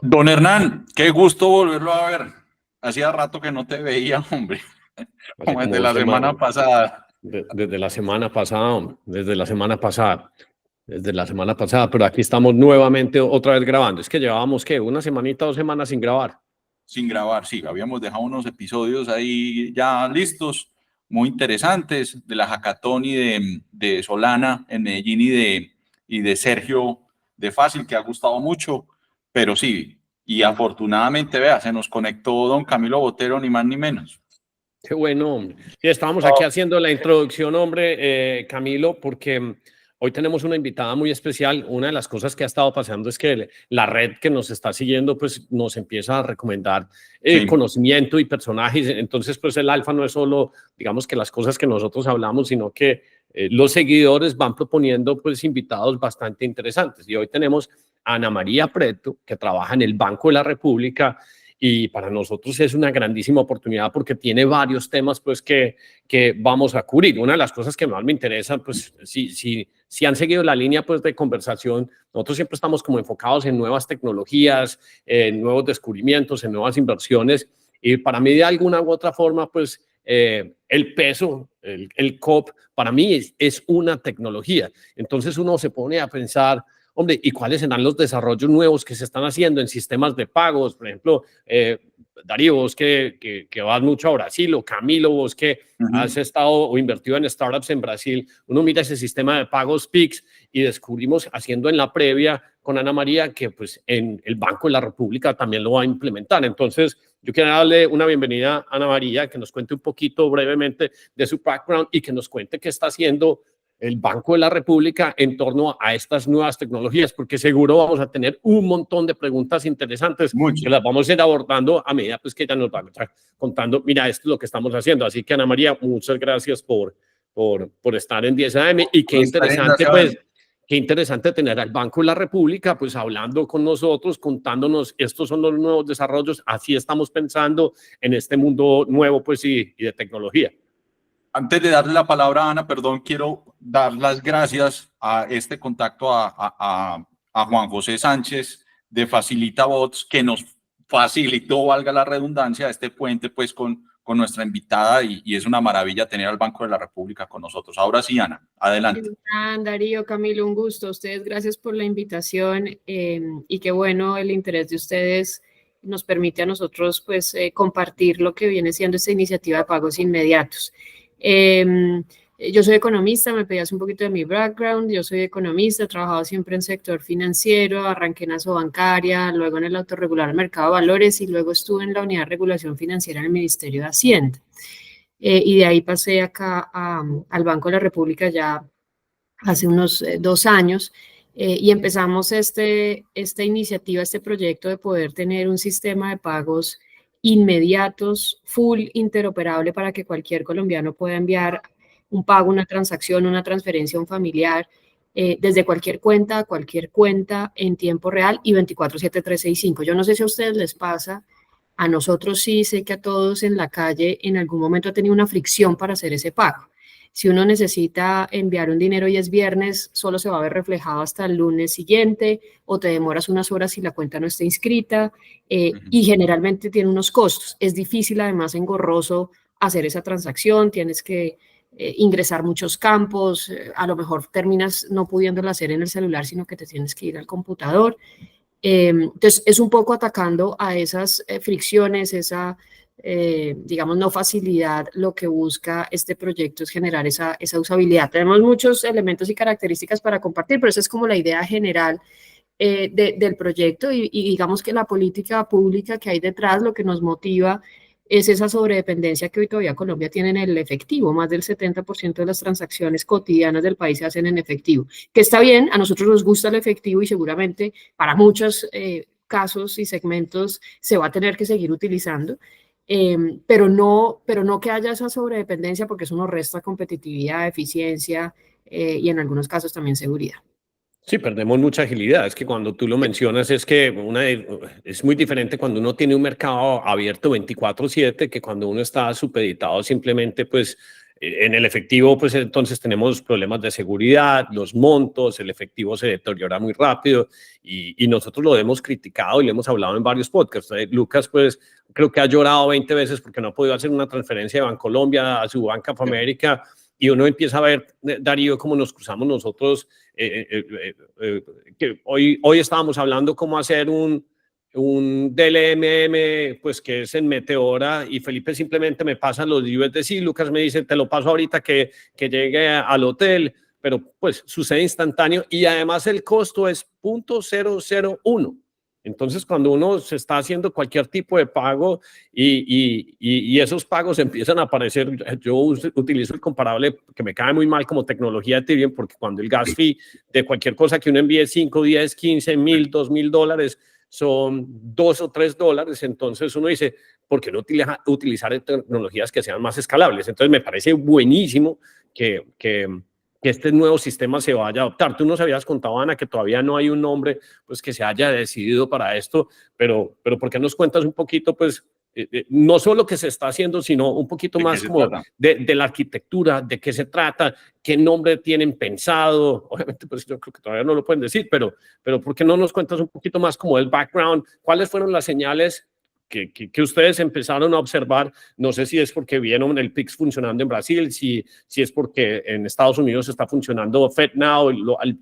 Don Hernán, qué gusto volverlo a ver. Hacía rato que no te veía, hombre, Hace como como desde dos la semanas, semana pasada. desde la semana pasada, hombre, desde la semana pasada, pero aquí estamos nuevamente otra vez grabando. Es que llevábamos, ¿qué? Una semanita, 2 semanas sin grabar. Sin grabar, sí, habíamos dejado unos episodios ahí ya listos, muy interesantes, de la Hackathon de Solana en Medellín y de Sergio de Fácil, que ha gustado mucho, pero sí, y afortunadamente, vea, se nos conectó don Camilo Botero, ni más ni menos. Qué bueno, hombre. Sí, estábamos aquí haciendo la introducción, hombre, Camilo, porque hoy tenemos una invitada muy especial. Una de las cosas que ha estado pasando es que la red que nos está siguiendo, pues nos empieza a recomendar Sí, conocimiento y personajes. Entonces, pues el alfa no es solo, digamos, que las cosas que nosotros hablamos, sino que los seguidores van proponiendo, pues, invitados bastante interesantes. Y hoy tenemos a Ana María Preto, que trabaja en el Banco de la República y para nosotros es una grandísima oportunidad porque tiene varios temas pues que vamos a cubrir. Una de las cosas que más me interesa, pues si han seguido la línea pues de conversación, nosotros siempre estamos como enfocados en nuevas tecnologías, en nuevos descubrimientos, en nuevas inversiones y para mí de alguna u otra forma pues el peso, el COP, para mí es una tecnología. Entonces uno se pone a pensar, hombre, ¿y cuáles serán los desarrollos nuevos que se están haciendo en sistemas de pagos? Por ejemplo, Darío, vos que vas mucho a Brasil, o Camilo, vos que has uh-huh. estado o invertido en startups en Brasil, uno mira ese sistema de pagos PIX y descubrimos haciendo en la previa con Ana María que pues en el Banco de la República también lo va a implementar. Entonces, yo quiero darle una bienvenida a Ana María, que nos cuente un poquito brevemente de su background y que nos cuente qué está haciendo el Banco de la República en torno a estas nuevas tecnologías, porque seguro vamos a tener un montón de preguntas interesantes Mucho. que las vamos a ir abordando a medida pues, que ella nos va contando, mira, esto es lo que estamos haciendo. Así que Ana María, muchas gracias por estar en 10 AM y qué Por estar en interesante Nación. pues qué interesante tener al Banco de la República, pues hablando con nosotros, contándonos, estos son los nuevos desarrollos, así estamos pensando en este mundo nuevo, pues, y de tecnología. Antes de darle la palabra a Ana, perdón, quiero dar las gracias a este contacto a Juan José Sánchez de Facilita Bots, que nos facilitó, valga la redundancia, este puente pues con nuestra invitada y es una maravilla tener al Banco de la República con nosotros. Ahora sí, Ana, adelante. Darío, Camilo, un gusto. A ustedes, gracias por la invitación y qué bueno el interés de ustedes nos permite a nosotros pues compartir lo que viene siendo esta iniciativa de pagos inmediatos. Yo soy economista, me pedías un poquito de mi background, yo soy economista, he trabajado siempre en sector financiero, arranqué en Asobancaria, luego en el autorregular mercado de valores y luego estuve en la unidad de regulación financiera en el Ministerio de Hacienda. Y de ahí pasé acá al Banco de la República ya hace unos 2 años y empezamos esta iniciativa, este proyecto de poder tener un sistema de pagos inmediatos, full interoperable para que cualquier colombiano pueda enviar un pago, una transacción, una transferencia a un familiar desde cualquier cuenta a cualquier cuenta en tiempo real y 24/7/365. Yo no sé si a ustedes les pasa, a nosotros sí, sé que a todos en la calle en algún momento ha tenido una fricción para hacer ese pago. Si uno necesita enviar un dinero y es viernes, solo se va a ver reflejado hasta el lunes siguiente o te demoras unas horas si la cuenta no está inscrita y generalmente tiene unos costos. Es difícil, además, engorroso hacer esa transacción, tienes que ingresar muchos campos, a lo mejor terminas no pudiéndolo hacer en el celular, sino que te tienes que ir al computador. Entonces, es un poco atacando a esas fricciones, esa, digamos, no facilidad. Lo que busca este proyecto es generar esa usabilidad. Tenemos muchos elementos y características para compartir, pero esa es como la idea general del proyecto y digamos que la política pública que hay detrás, lo que nos motiva es esa sobredependencia que hoy todavía Colombia tiene en el efectivo. Más del 70% de las transacciones cotidianas del país se hacen en efectivo, que está bien, a nosotros nos gusta el efectivo y seguramente para muchos casos y segmentos se va a tener que seguir utilizando, pero no que haya esa sobredependencia porque eso nos resta competitividad, eficiencia y en algunos casos también seguridad. Sí, perdemos mucha agilidad. Es que cuando tú lo mencionas es que es muy diferente cuando uno tiene un mercado abierto 24/7 que cuando uno está supeditado simplemente pues En el efectivo, pues entonces tenemos problemas de seguridad, los montos, el efectivo se deteriora muy rápido y nosotros lo hemos criticado y lo hemos hablado en varios podcasts. Lucas, pues creo que ha llorado 20 veces porque no ha podido hacer una transferencia de Bancolombia a su Bank of America y uno empieza a ver, Darío, cómo nos cruzamos nosotros. Que hoy estábamos hablando cómo hacer un DLMM, pues que es en Meteora, y Felipe simplemente me pasa los USDC, Lucas me dice, te lo paso ahorita que llegue al hotel, pero pues sucede instantáneo y además el costo es 0.001. Entonces, cuando uno se está haciendo cualquier tipo de pago y esos pagos empiezan a aparecer, yo utilizo el comparable que me cae muy mal como tecnología de Ethereum, porque cuando el gas fee de cualquier cosa que uno envíe 5, 10, 15, 1,000, 2,000 dólares, son $2 o $3, entonces uno dice, ¿por qué no utilizar tecnologías que sean más escalables? Entonces me parece buenísimo que este nuevo sistema se vaya a adoptar. Tú nos habías contado, Ana, que todavía no hay un nombre pues, que se haya decidido para esto, pero ¿por qué nos cuentas un poquito, pues, no solo qué se está haciendo, sino un poquito más como de la arquitectura, de qué se trata, qué nombre tienen pensado? Obviamente, pues yo creo que todavía no lo pueden decir, pero ¿por qué no nos cuentas un poquito más como el background? ¿Cuáles fueron las señales que ustedes empezaron a observar? No sé si es porque vieron el PIX funcionando en Brasil, si es porque en Estados Unidos está funcionando FedNow,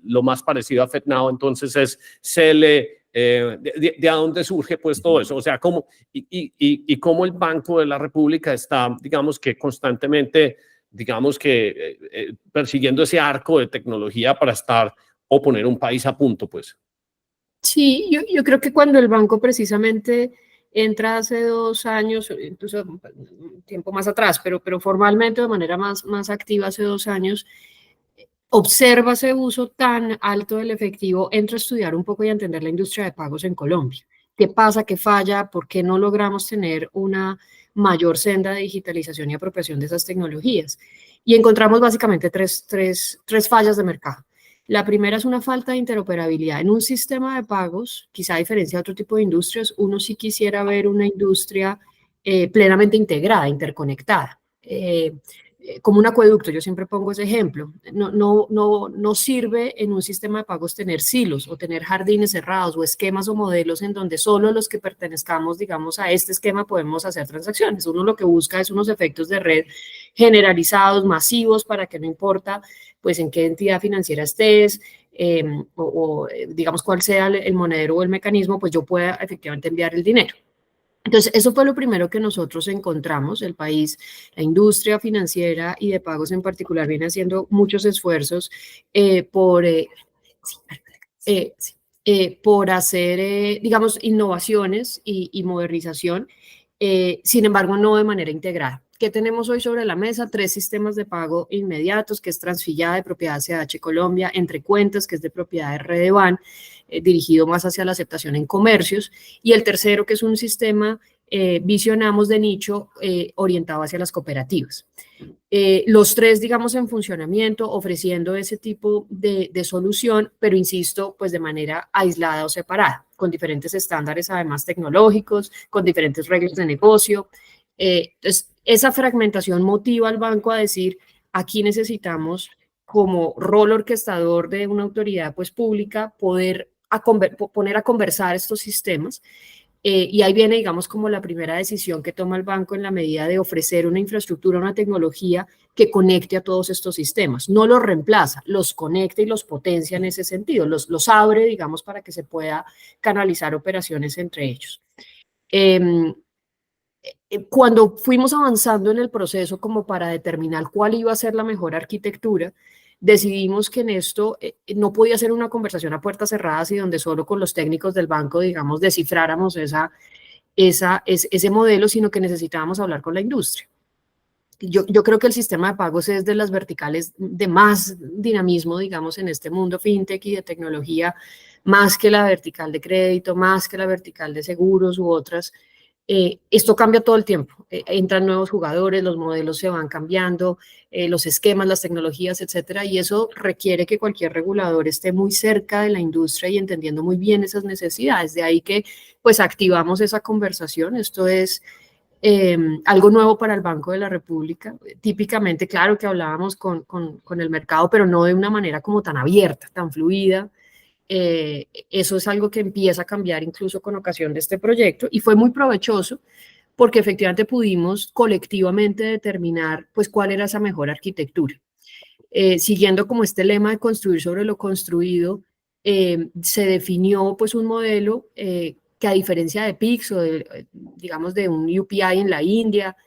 lo más parecido a FedNow, entonces es CL. ¿De dónde surge pues todo eso? O sea, ¿cómo cómo el Banco de la República está, digamos que constantemente, digamos que persiguiendo ese arco de tecnología para estar o poner un país a punto, pues? Sí, yo creo que cuando el banco precisamente entra hace 2 años, incluso un tiempo más atrás, pero formalmente de manera más activa hace 2 años, observa ese uso tan alto del efectivo, entra a estudiar un poco y a entender la industria de pagos en Colombia. ¿Qué pasa? ¿Qué falla? ¿Por qué no logramos tener una mayor senda de digitalización y apropiación de esas tecnologías? Y encontramos básicamente tres fallas de mercado. La primera es una falta de interoperabilidad en un sistema de pagos, quizá a diferencia de otro tipo de industrias, uno sí quisiera ver una industria plenamente integrada, interconectada. Como un acueducto, yo siempre pongo ese ejemplo, no sirve en un sistema de pagos tener silos o tener jardines cerrados o esquemas o modelos en donde solo los que pertenezcamos, digamos, a este esquema podemos hacer transacciones. Uno lo que busca es unos efectos de red generalizados, masivos, para que no importa pues en qué entidad financiera estés, digamos cuál sea el monedero o el mecanismo, pues yo pueda efectivamente enviar el dinero. Entonces, eso fue lo primero que nosotros encontramos. El país, la industria financiera y de pagos en particular, viene haciendo muchos esfuerzos por hacer, digamos, innovaciones y modernización, sin embargo, no de manera integrada. ¿Qué tenemos hoy sobre la mesa? 3 sistemas de pago inmediatos, que es Transfillada, de propiedad CH Colombia, Entre Cuentas, que es de propiedad de Redeban, dirigido más hacia la aceptación en comercios, y el tercero, que es un sistema, visionamos de nicho, orientado hacia las cooperativas. Los 3, digamos, en funcionamiento, ofreciendo ese tipo de solución, pero insisto, pues de manera aislada o separada, con diferentes estándares además tecnológicos, con diferentes reglas de negocio. Entonces, esa fragmentación motiva al banco a decir, aquí necesitamos, como rol orquestador de una autoridad pues pública, poner a conversar estos sistemas. Y ahí viene, digamos, como la primera decisión que toma el banco en la medida de ofrecer una infraestructura, una tecnología que conecte a todos estos sistemas. No los reemplaza, los conecta y los potencia en ese sentido, los abre, digamos, para que se pueda canalizar operaciones entre ellos. Cuando fuimos avanzando en el proceso como para determinar cuál iba a ser la mejor arquitectura, decidimos que en esto no podía ser una conversación a puertas cerradas y donde solo con los técnicos del banco, digamos, descifráramos ese modelo, sino que necesitábamos hablar con la industria. Yo creo que el sistema de pagos es de las verticales de más dinamismo, digamos, en este mundo fintech y de tecnología, más que la vertical de crédito, más que la vertical de seguros u otras. Esto cambia todo el tiempo, entran nuevos jugadores, los modelos se van cambiando, los esquemas, las tecnologías, etcétera, y eso requiere que cualquier regulador esté muy cerca de la industria y entendiendo muy bien esas necesidades. De ahí que pues activamos esa conversación. Esto es algo nuevo para el Banco de la República. Típicamente, claro que hablábamos con el mercado, pero no de una manera como tan abierta, tan fluida. Eso es algo que empieza a cambiar incluso con ocasión de este proyecto y fue muy provechoso porque efectivamente pudimos colectivamente determinar pues cuál era esa mejor arquitectura. Siguiendo como este lema de construir sobre lo construido, se definió pues un modelo que a diferencia de Pix o digamos de un UPI en la India,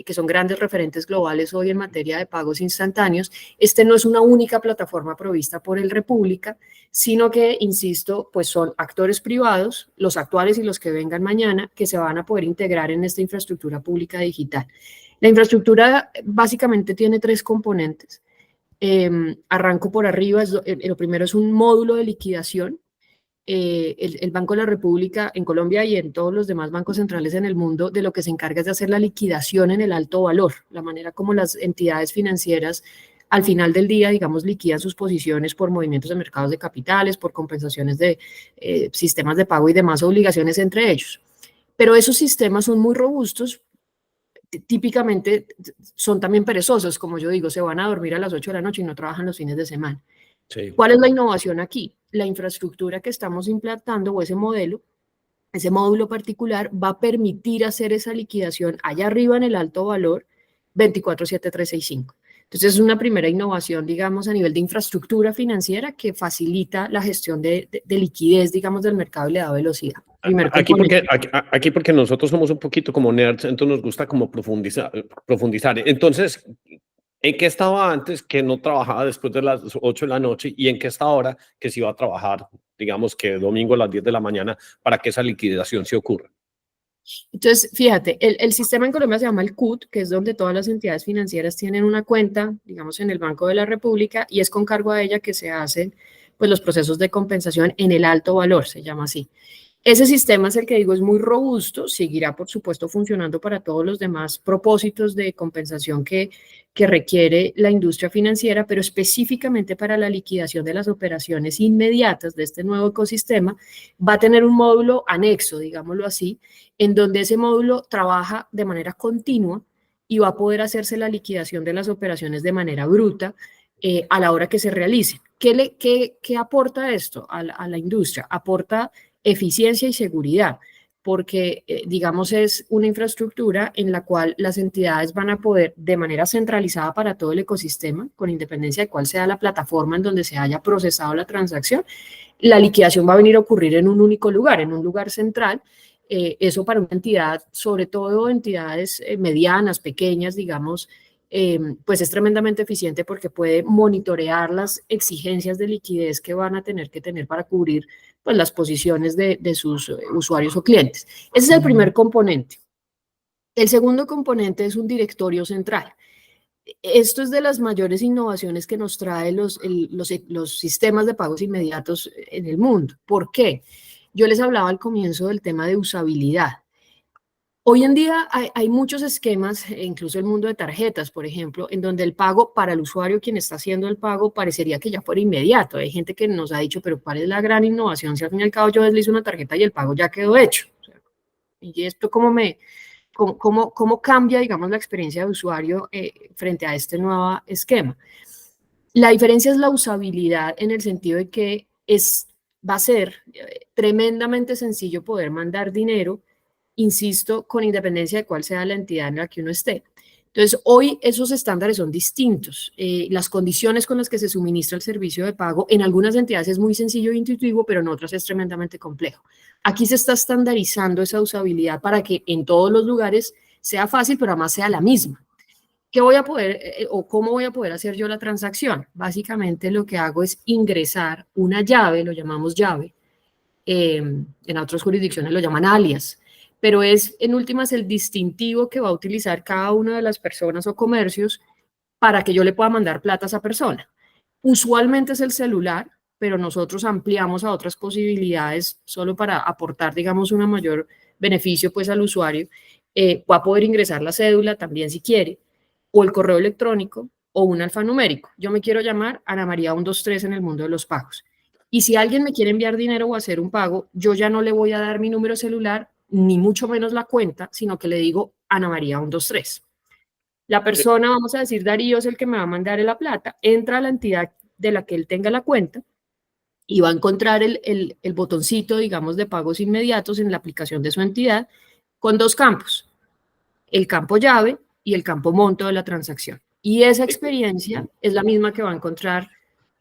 que son grandes referentes globales hoy en materia de pagos instantáneos, este no es una única plataforma provista por el República, sino que, insisto, pues son actores privados, los actuales y los que vengan mañana, que se van a poder integrar en esta infraestructura pública digital. La infraestructura básicamente tiene 3 componentes. Arranco por arriba, lo primero es un módulo de liquidación. El Banco de la República en Colombia y en todos los demás bancos centrales en el mundo de lo que se encarga es de hacer la liquidación en el alto valor, la manera como las entidades financieras al final del día, digamos, liquidan sus posiciones por movimientos de mercados de capitales, por compensaciones de sistemas de pago y demás obligaciones entre ellos. Pero esos sistemas son muy robustos, típicamente son también perezosos, como yo digo, se van a dormir a las 8 de la noche y no trabajan los fines de semana. Sí. ¿Cuál es la innovación aquí? La infraestructura que estamos implantando o ese modelo, ese módulo particular va a permitir hacer esa liquidación allá arriba en el alto valor 24/7/365. Entonces es una primera innovación, digamos, a nivel de infraestructura financiera que facilita la gestión de liquidez, digamos, del mercado y le da velocidad. Aquí porque nosotros somos un poquito como nerds, entonces nos gusta como profundizar. Entonces, ¿en qué estaba antes que no trabajaba después de las 8 de la noche y en qué está ahora que se iba a trabajar, digamos que domingo a las 10 de la mañana para que esa liquidación se ocurra? Entonces, fíjate, el sistema en Colombia se llama el CUT, que es donde todas las entidades financieras tienen una cuenta, digamos, en el Banco de la República, y es con cargo a ella que se hacen pues, los procesos de compensación en el alto valor, se llama así. Ese sistema es el que digo es muy robusto, seguirá por supuesto funcionando para todos los demás propósitos de compensación que requiere la industria financiera, pero específicamente para la liquidación de las operaciones inmediatas de este nuevo ecosistema, va a tener un módulo anexo, digámoslo así, en donde ese módulo trabaja de manera continua y va a poder hacerse la liquidación de las operaciones de manera bruta a la hora que se realicen. ¿Qué aporta esto a la industria? Aporta eficiencia y seguridad, porque, digamos, es una infraestructura en la cual las entidades van a poder, de manera centralizada para todo el ecosistema, con independencia de cuál sea la plataforma en donde se haya procesado la transacción, la liquidación va a venir a ocurrir en un único lugar, en un lugar central. Eso para una entidad, sobre todo entidades medianas, pequeñas, digamos, pues es tremendamente eficiente porque puede monitorear las exigencias de liquidez que van a tener que tener para cubrir pues, las posiciones de sus usuarios o clientes. Ese es el primer componente. El segundo componente es un directorio central. Esto es de las mayores innovaciones que nos trae los sistemas de pagos inmediatos en el mundo. ¿Por qué? Yo les hablaba al comienzo del tema de usabilidad. Hoy en día hay muchos esquemas, incluso el mundo de tarjetas, por ejemplo, en donde el pago para el usuario, quien está haciendo el pago, parecería que ya fuera inmediato. Hay gente que nos ha dicho, pero ¿cuál es la gran innovación? Si al fin y al cabo yo deslizo una tarjeta y el pago ya quedó hecho. O sea, ¿y esto cómo cambia, digamos, la experiencia de usuario frente a este nuevo esquema? La diferencia es la usabilidad en el sentido de que va a ser tremendamente sencillo poder mandar dinero, insisto, con independencia de cuál sea la entidad en la que uno esté. Entonces, hoy esos estándares son distintos. Las condiciones con las que se suministra el servicio de pago en algunas entidades es muy sencillo e intuitivo, pero en otras es tremendamente complejo. Aquí se está estandarizando esa usabilidad para que en todos los lugares sea fácil, pero además sea la misma. ¿Qué voy a poder o cómo voy a poder hacer yo la transacción? Básicamente lo que hago es ingresar una llave, lo llamamos llave, en otras jurisdicciones lo llaman alias, pero es en últimas el distintivo que va a utilizar cada una de las personas o comercios para que yo le pueda mandar plata a esa persona. Usualmente es el celular, pero nosotros ampliamos a otras posibilidades solo para aportar, digamos, un mayor beneficio pues al usuario. Va a poder ingresar la cédula también si quiere, o el correo electrónico, o un alfanumérico. Yo me quiero llamar Ana María 123 en el mundo de los pagos. Y si alguien me quiere enviar dinero o hacer un pago, yo ya no le voy a dar mi número celular, ni mucho menos la cuenta, sino que le digo Ana María 123. La persona, vamos a decir, Darío es el que me va a mandar la plata, entra a la entidad de la que él tenga la cuenta y va a encontrar el botoncito, digamos, de pagos inmediatos en la aplicación de su entidad con dos campos, el campo llave y el campo monto de la transacción. Y esa experiencia es la misma que va a encontrar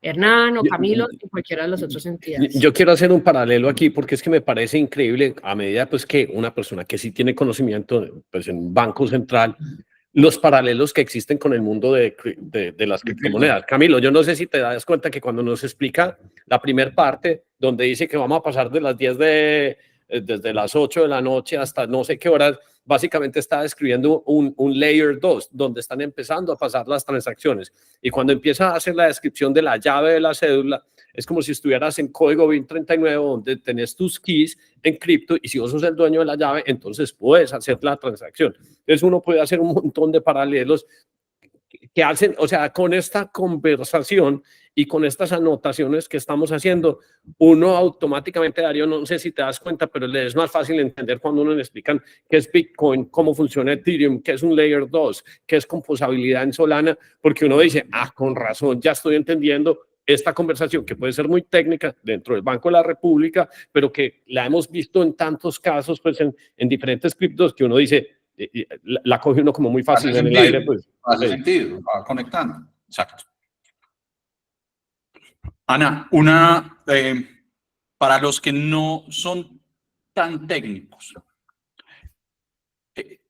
Hernán o Camilo en cualquiera de las otras entidades. Yo quiero hacer un paralelo aquí porque es que me parece increíble a medida pues que una persona que sí tiene conocimiento pues en Banco Central, los paralelos que existen con el mundo de las criptomonedas. Camilo, yo no sé si te das cuenta que cuando nos explica la primera parte donde dice que vamos a pasar de las 10 desde las 8 de la noche hasta no sé qué horas, básicamente está describiendo un layer 2, donde están empezando a pasar las transacciones. Y cuando empieza a hacer la descripción de la llave de la cédula, es como si estuvieras en código BIN 39, donde tenés tus keys en cripto, y si vos sos el dueño de la llave, entonces puedes hacer la transacción. Entonces uno puede hacer un montón de paralelos que hacen, o sea, con esta conversación y con estas anotaciones que estamos haciendo, uno automáticamente, Darío, no sé si te das cuenta, pero le es más fácil entender cuando uno le explican qué es Bitcoin, cómo funciona Ethereum, qué es un Layer 2, qué es composabilidad en Solana, porque uno dice, con razón, ya estoy entendiendo esta conversación que puede ser muy técnica dentro del Banco de la República, pero que la hemos visto en tantos casos, pues en diferentes criptos, que uno dice, la coge uno como muy fácil en el aire. Pues, hace sentido, va conectando. Exacto. Ana, para los que no son tan técnicos,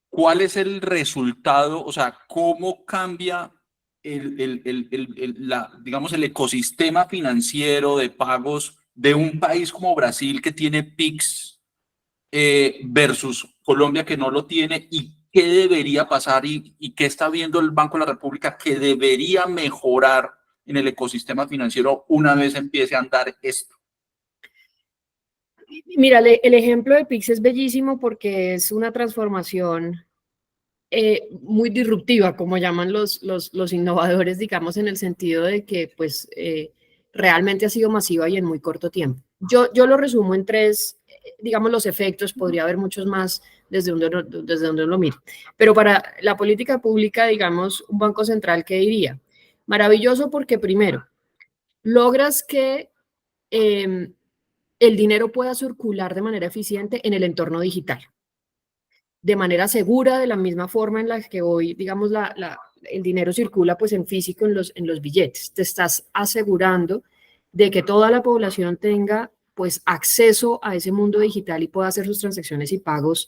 ¿cuál es el resultado? O sea, ¿cómo cambia digamos, el ecosistema financiero de pagos de un país como Brasil que tiene PIX versus Colombia que no lo tiene? ¿Y qué debería pasar y qué está viendo el Banco de la República que debería mejorar en el ecosistema financiero una vez empiece a andar esto? Mira, el ejemplo de PIX es bellísimo porque es una transformación muy disruptiva, como llaman los innovadores, digamos, en el sentido de que pues realmente ha sido masiva y en muy corto tiempo. Yo lo resumo en tres, digamos, los efectos, podría haber muchos más desde donde uno lo mire. Pero para la política pública, digamos, un banco central, ¿qué diría? Maravilloso porque primero, logras que el dinero pueda circular de manera eficiente en el entorno digital, de manera segura, de la misma forma en la que hoy, digamos, el dinero circula pues en físico en los billetes. Te estás asegurando de que toda la población tenga pues acceso a ese mundo digital y pueda hacer sus transacciones y pagos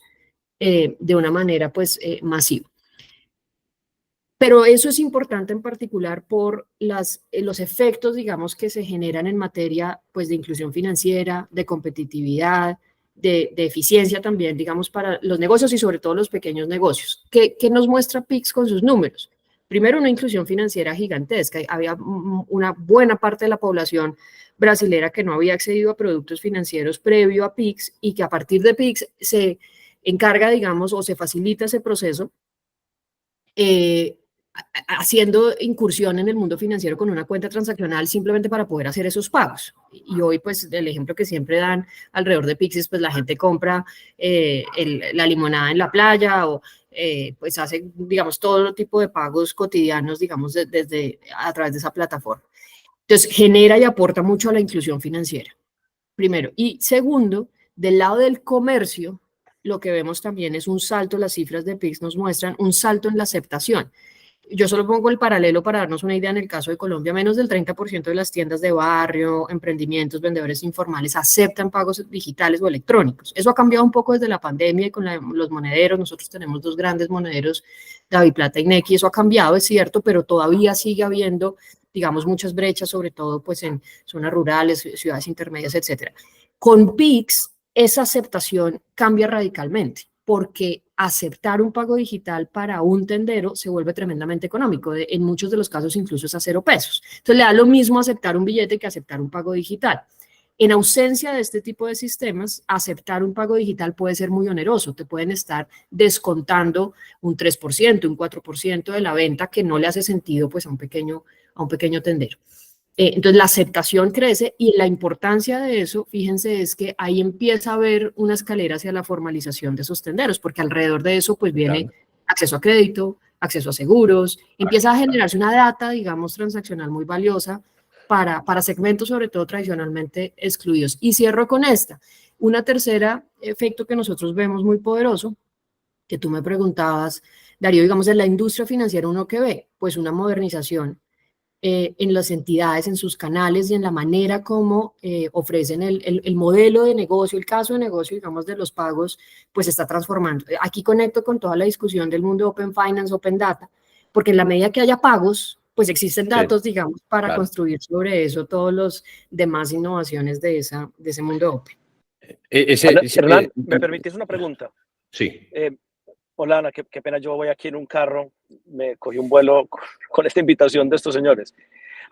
de una manera pues masiva. Pero eso es importante en particular por los efectos, digamos, que se generan en materia pues, de inclusión financiera, de competitividad, de eficiencia también, digamos, para los negocios y sobre todo los pequeños negocios. ¿Qué nos muestra PIX con sus números? Primero, una inclusión financiera gigantesca. Había una buena parte de la población brasilera que no había accedido a productos financieros previo a PIX y que a partir de PIX se encarga, digamos, o se facilita ese proceso haciendo incursión en el mundo financiero con una cuenta transaccional simplemente para poder hacer esos pagos. Y hoy, pues, el ejemplo que siempre dan alrededor de PIX es, pues, la gente compra la limonada en la playa o, pues, hace, digamos, todo tipo de pagos cotidianos, digamos, a través de esa plataforma. Entonces, genera y aporta mucho a la inclusión financiera, primero. Y segundo, del lado del comercio, lo que vemos también es un salto, las cifras de PIX nos muestran un salto en la aceptación. Yo solo pongo el paralelo para darnos una idea. En el caso de Colombia, menos del 30% de las tiendas de barrio, emprendimientos, vendedores informales aceptan pagos digitales o electrónicos. Eso ha cambiado un poco desde la pandemia y con los monederos. Nosotros tenemos dos grandes monederos, DaviPlata y Nequi. Eso ha cambiado, es cierto, pero todavía sigue habiendo, digamos, muchas brechas, sobre todo pues en zonas rurales, ciudades intermedias, etcétera. Con PIX, esa aceptación cambia radicalmente, porque aceptar un pago digital para un tendero se vuelve tremendamente económico. En muchos de los casos incluso es a 0 pesos. Entonces le da lo mismo aceptar un billete que aceptar un pago digital. En ausencia de este tipo de sistemas, aceptar un pago digital puede ser muy oneroso. Te pueden estar descontando un 3%, un 4% de la venta que no le hace sentido pues, a un pequeño tendero. Entonces la aceptación crece y la importancia de eso, fíjense, es que ahí empieza a haber una escalera hacia la formalización de esos tenderos, porque alrededor de eso pues viene acceso a crédito, acceso a seguros, empieza a generarse una data, digamos, transaccional muy valiosa para segmentos, sobre todo tradicionalmente excluidos. Y cierro con esta. Una tercera efecto que nosotros vemos muy poderoso, que tú me preguntabas, Darío, digamos, en la industria financiera, ¿uno qué ve? Pues una modernización en las entidades, en sus canales y en la manera como ofrecen el modelo de negocio, el caso de negocio, digamos, de los pagos, pues se está transformando. Aquí conecto con toda la discusión del mundo Open Finance, Open Data, porque en la medida que haya pagos, pues existen datos, digamos, para construir sobre eso todos los demás innovaciones de ese mundo Open. Hernán, ¿me permitís una pregunta? Sí. Hola, Ana, qué pena, yo voy aquí en un carro, me cogí un vuelo con esta invitación de estos señores.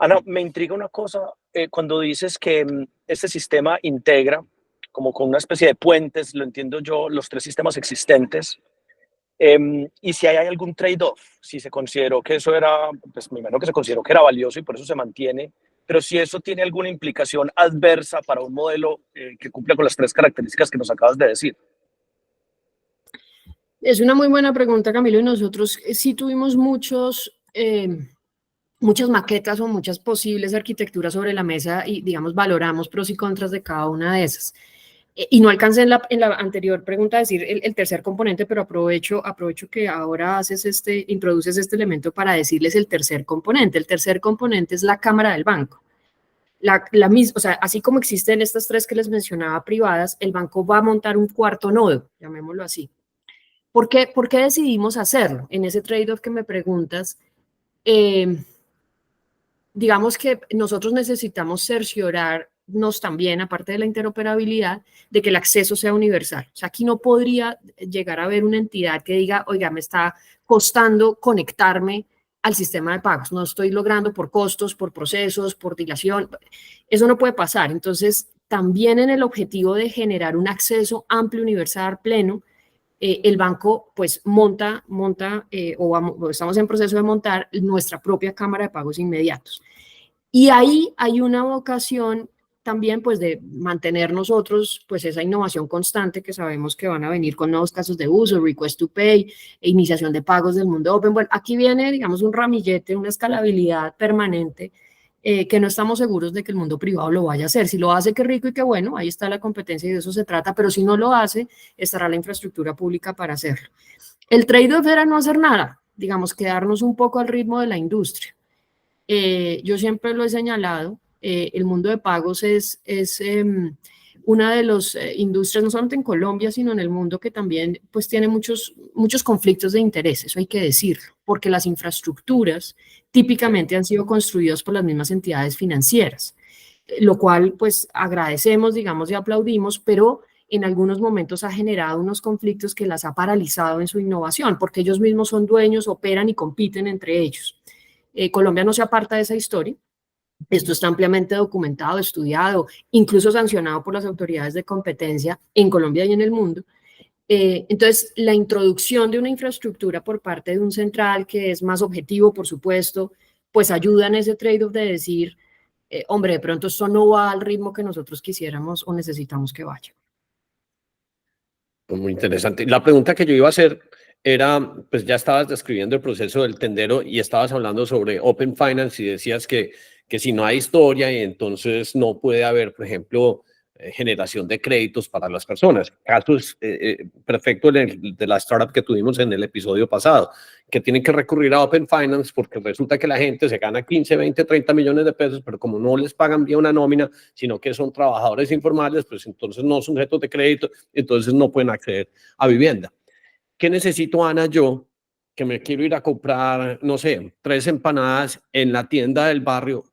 Ana, me intriga una cosa, cuando dices que este sistema integra, como con una especie de puentes, lo entiendo yo, los 3 sistemas existentes, y si hay algún trade-off, si se consideró que eso era, pues me imagino que se consideró que era valioso y por eso se mantiene, pero si eso tiene alguna implicación adversa para un modelo que cumpla con las 3 características que nos acabas de decir. Es una muy buena pregunta, Camilo, y nosotros sí tuvimos muchas maquetas o muchas posibles arquitecturas sobre la mesa y, digamos, valoramos pros y contras de cada una de esas. Y no alcancé en la anterior pregunta a decir el tercer componente, pero aprovecho que ahora introduces este elemento para decirles el tercer componente. El tercer componente es la cámara del banco. O sea, así como existen estas 3 que les mencionaba privadas, el banco va a montar un cuarto nodo, llamémoslo así. ¿Por qué decidimos hacerlo? En ese trade-off que me preguntas, digamos que nosotros necesitamos cerciorarnos también, aparte de la interoperabilidad, de que el acceso sea universal. O sea, aquí no podría llegar a haber una entidad que diga, oiga, me está costando conectarme al sistema de pagos, no estoy logrando por costos, por procesos, por dilación. Eso no puede pasar. Entonces, también en el objetivo de generar un acceso amplio, universal, pleno, el banco pues monta o estamos en proceso de montar nuestra propia cámara de pagos inmediatos. Y ahí hay una vocación también pues de mantener nosotros pues esa innovación constante que sabemos que van a venir con nuevos casos de uso, request to pay, iniciación de pagos del mundo open. Bueno, aquí viene digamos un ramillete, una escalabilidad permanente que no estamos seguros de que el mundo privado lo vaya a hacer. Si lo hace, qué rico y qué bueno, ahí está la competencia y de eso se trata, pero si no lo hace, estará la infraestructura pública para hacerlo. El trade-off era no hacer nada, digamos, quedarnos un poco al ritmo de la industria. Yo siempre lo he señalado, el mundo de pagos es una de las industrias, no solamente en Colombia, sino en el mundo, que también pues tiene muchos conflictos de interés, eso hay que decirlo, porque las infraestructuras típicamente han sido construidas por las mismas entidades financieras, lo cual pues agradecemos, digamos, y aplaudimos, pero en algunos momentos ha generado unos conflictos que las ha paralizado en su innovación, porque ellos mismos son dueños, operan y compiten entre ellos. Colombia no se aparta de esa historia. Esto está ampliamente documentado, estudiado, incluso sancionado por las autoridades de competencia en Colombia y en el mundo. Entonces, la introducción de una infraestructura por parte de un central que es más objetivo, por supuesto, pues ayuda en ese trade-off de decir, hombre, de pronto esto no va al ritmo que nosotros quisiéramos o necesitamos que vaya. Muy interesante. La pregunta que yo iba a hacer era, pues ya estabas describiendo el proceso del tendero y estabas hablando sobre Open Finance y decías que si no hay historia y entonces no puede haber, por ejemplo, generación de créditos para las personas. Caso es perfecto de la startup que tuvimos en el episodio pasado, que tienen que recurrir a Open Finance porque resulta que la gente se gana 15, 20, 30 millones de pesos, pero como no les pagan bien una nómina, sino que son trabajadores informales, pues entonces no son sujetos de crédito, entonces no pueden acceder a vivienda. ¿Qué necesito, Ana, yo, que me quiero ir a comprar, no sé, 3 empanadas en la tienda del barrio?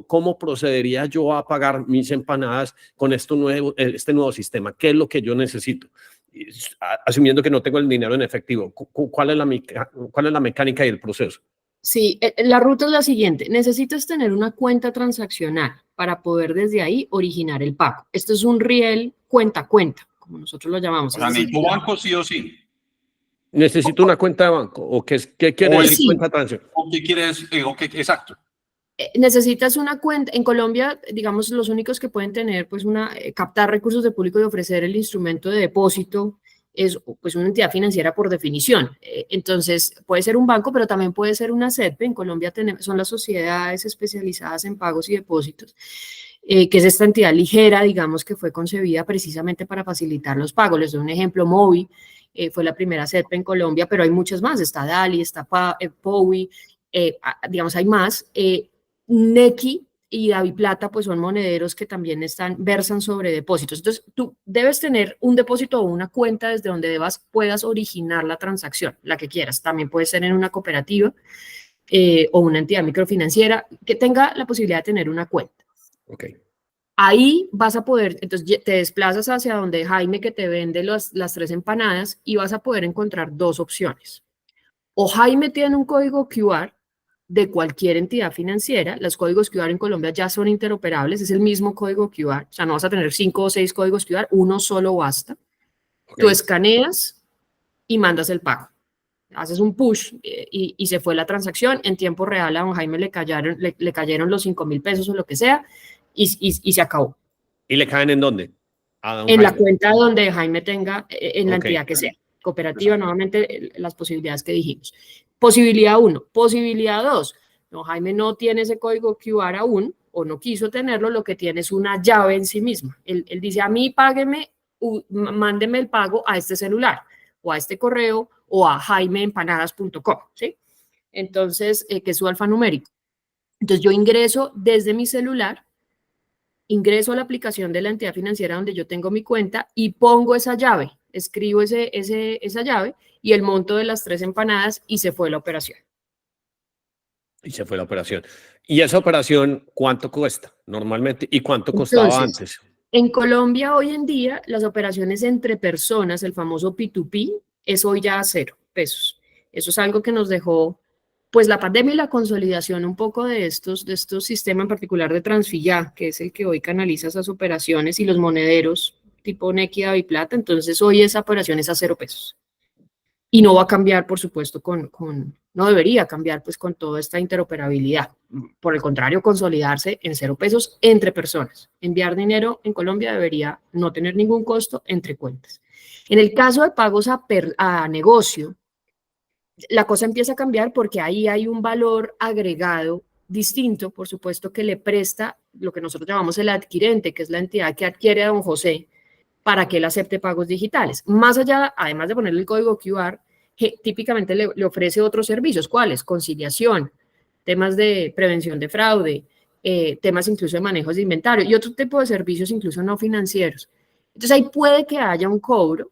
¿Cómo procedería yo a pagar mis empanadas con este nuevo sistema? ¿Qué es lo que yo necesito? Asumiendo que no tengo el dinero en efectivo, ¿cuál es la mecánica y el proceso? Sí, la ruta es la siguiente. Necesitas tener una cuenta transaccional para poder desde ahí originar el pago. Esto es un riel cuenta a cuenta, como nosotros lo llamamos. O sea, ni tu banco sí o sí. ¿Necesito una cuenta de banco? ¿O qué quiere decir sí. cuenta transaccional? ¿O qué quieres? Exacto. Necesitas una cuenta. En Colombia, digamos, los únicos que pueden tener, pues, captar recursos de público y ofrecer el instrumento de depósito es pues una entidad financiera por definición. Entonces, puede ser un banco, pero también puede ser una SEDPE. En Colombia son las sociedades especializadas en pagos y depósitos, que es esta entidad ligera, digamos, que fue concebida precisamente para facilitar los pagos. Les doy un ejemplo, Movi fue la primera SEDPE en Colombia, pero hay muchas más. Está Dali, está Powi, digamos, hay más. Nequi y DaviPlata, pues son monederos que también versan sobre depósitos. Entonces, tú debes tener un depósito o una cuenta desde donde puedas originar la transacción, la que quieras. También puede ser en una cooperativa o una entidad microfinanciera que tenga la posibilidad de tener una cuenta. Okay. Ahí vas a poder, entonces te desplazas hacia donde Jaime, que te vende las 3 empanadas, y vas a poder encontrar 2 opciones. O Jaime tiene un código QR de cualquier entidad financiera. Los códigos QR en Colombia ya son interoperables, es el mismo código QR, o sea, no vas a tener 5 o 6 códigos QR, uno solo basta. Okay. Tú escaneas y mandas el pago. Haces un push y se fue la transacción. En tiempo real a don Jaime le cayeron los 5.000 pesos o lo que sea y se acabó. ¿Y le caen en dónde? A don En Jaime. la cuenta donde Jaime tenga, en la Okay. entidad que sea. Cooperativa, nuevamente, las posibilidades que dijimos. Posibilidad 1. Posibilidad 2. No, Jaime no tiene ese código QR aún, o no quiso tenerlo, lo que tiene es una llave en sí misma. Él dice, a mí págueme, mándeme el pago a este celular, o a este correo, o a jaimeempanadas.com, ¿sí? Entonces, que es su alfanumérico. Entonces, yo ingreso desde mi celular, ingreso a la aplicación de la entidad financiera donde yo tengo mi cuenta y pongo esa llave, escribo esa llave y el monto de las 3 empanadas y se fue la operación. Y se fue la operación. ¿Y esa operación cuánto cuesta normalmente? ¿Y cuánto costaba antes? En Colombia hoy en día las operaciones entre personas, el famoso P2P, es hoy ya a 0 pesos. Eso es algo que nos dejó pues la pandemia y la consolidación un poco de estos sistemas, en particular de Transfilla, que es el que hoy canaliza esas operaciones, y los monederos tipo Nequi, DaviPlata. Entonces hoy esa operación es a 0 pesos. Y no va a cambiar, por supuesto, no debería cambiar pues con toda esta interoperabilidad. Por el contrario, consolidarse en 0 pesos entre personas. Enviar dinero en Colombia debería no tener ningún costo entre cuentas. En el caso de pagos a negocio, la cosa empieza a cambiar porque ahí hay un valor agregado distinto, por supuesto, que le presta lo que nosotros llamamos el adquirente, que es la entidad que adquiere a don José para que él acepte pagos digitales. Más allá, además de ponerle el código QR, típicamente le ofrece otros servicios. ¿Cuáles? Conciliación, temas de prevención de fraude, temas incluso de manejos de inventario y otro tipo de servicios incluso no financieros. Entonces ahí puede que haya un cobro,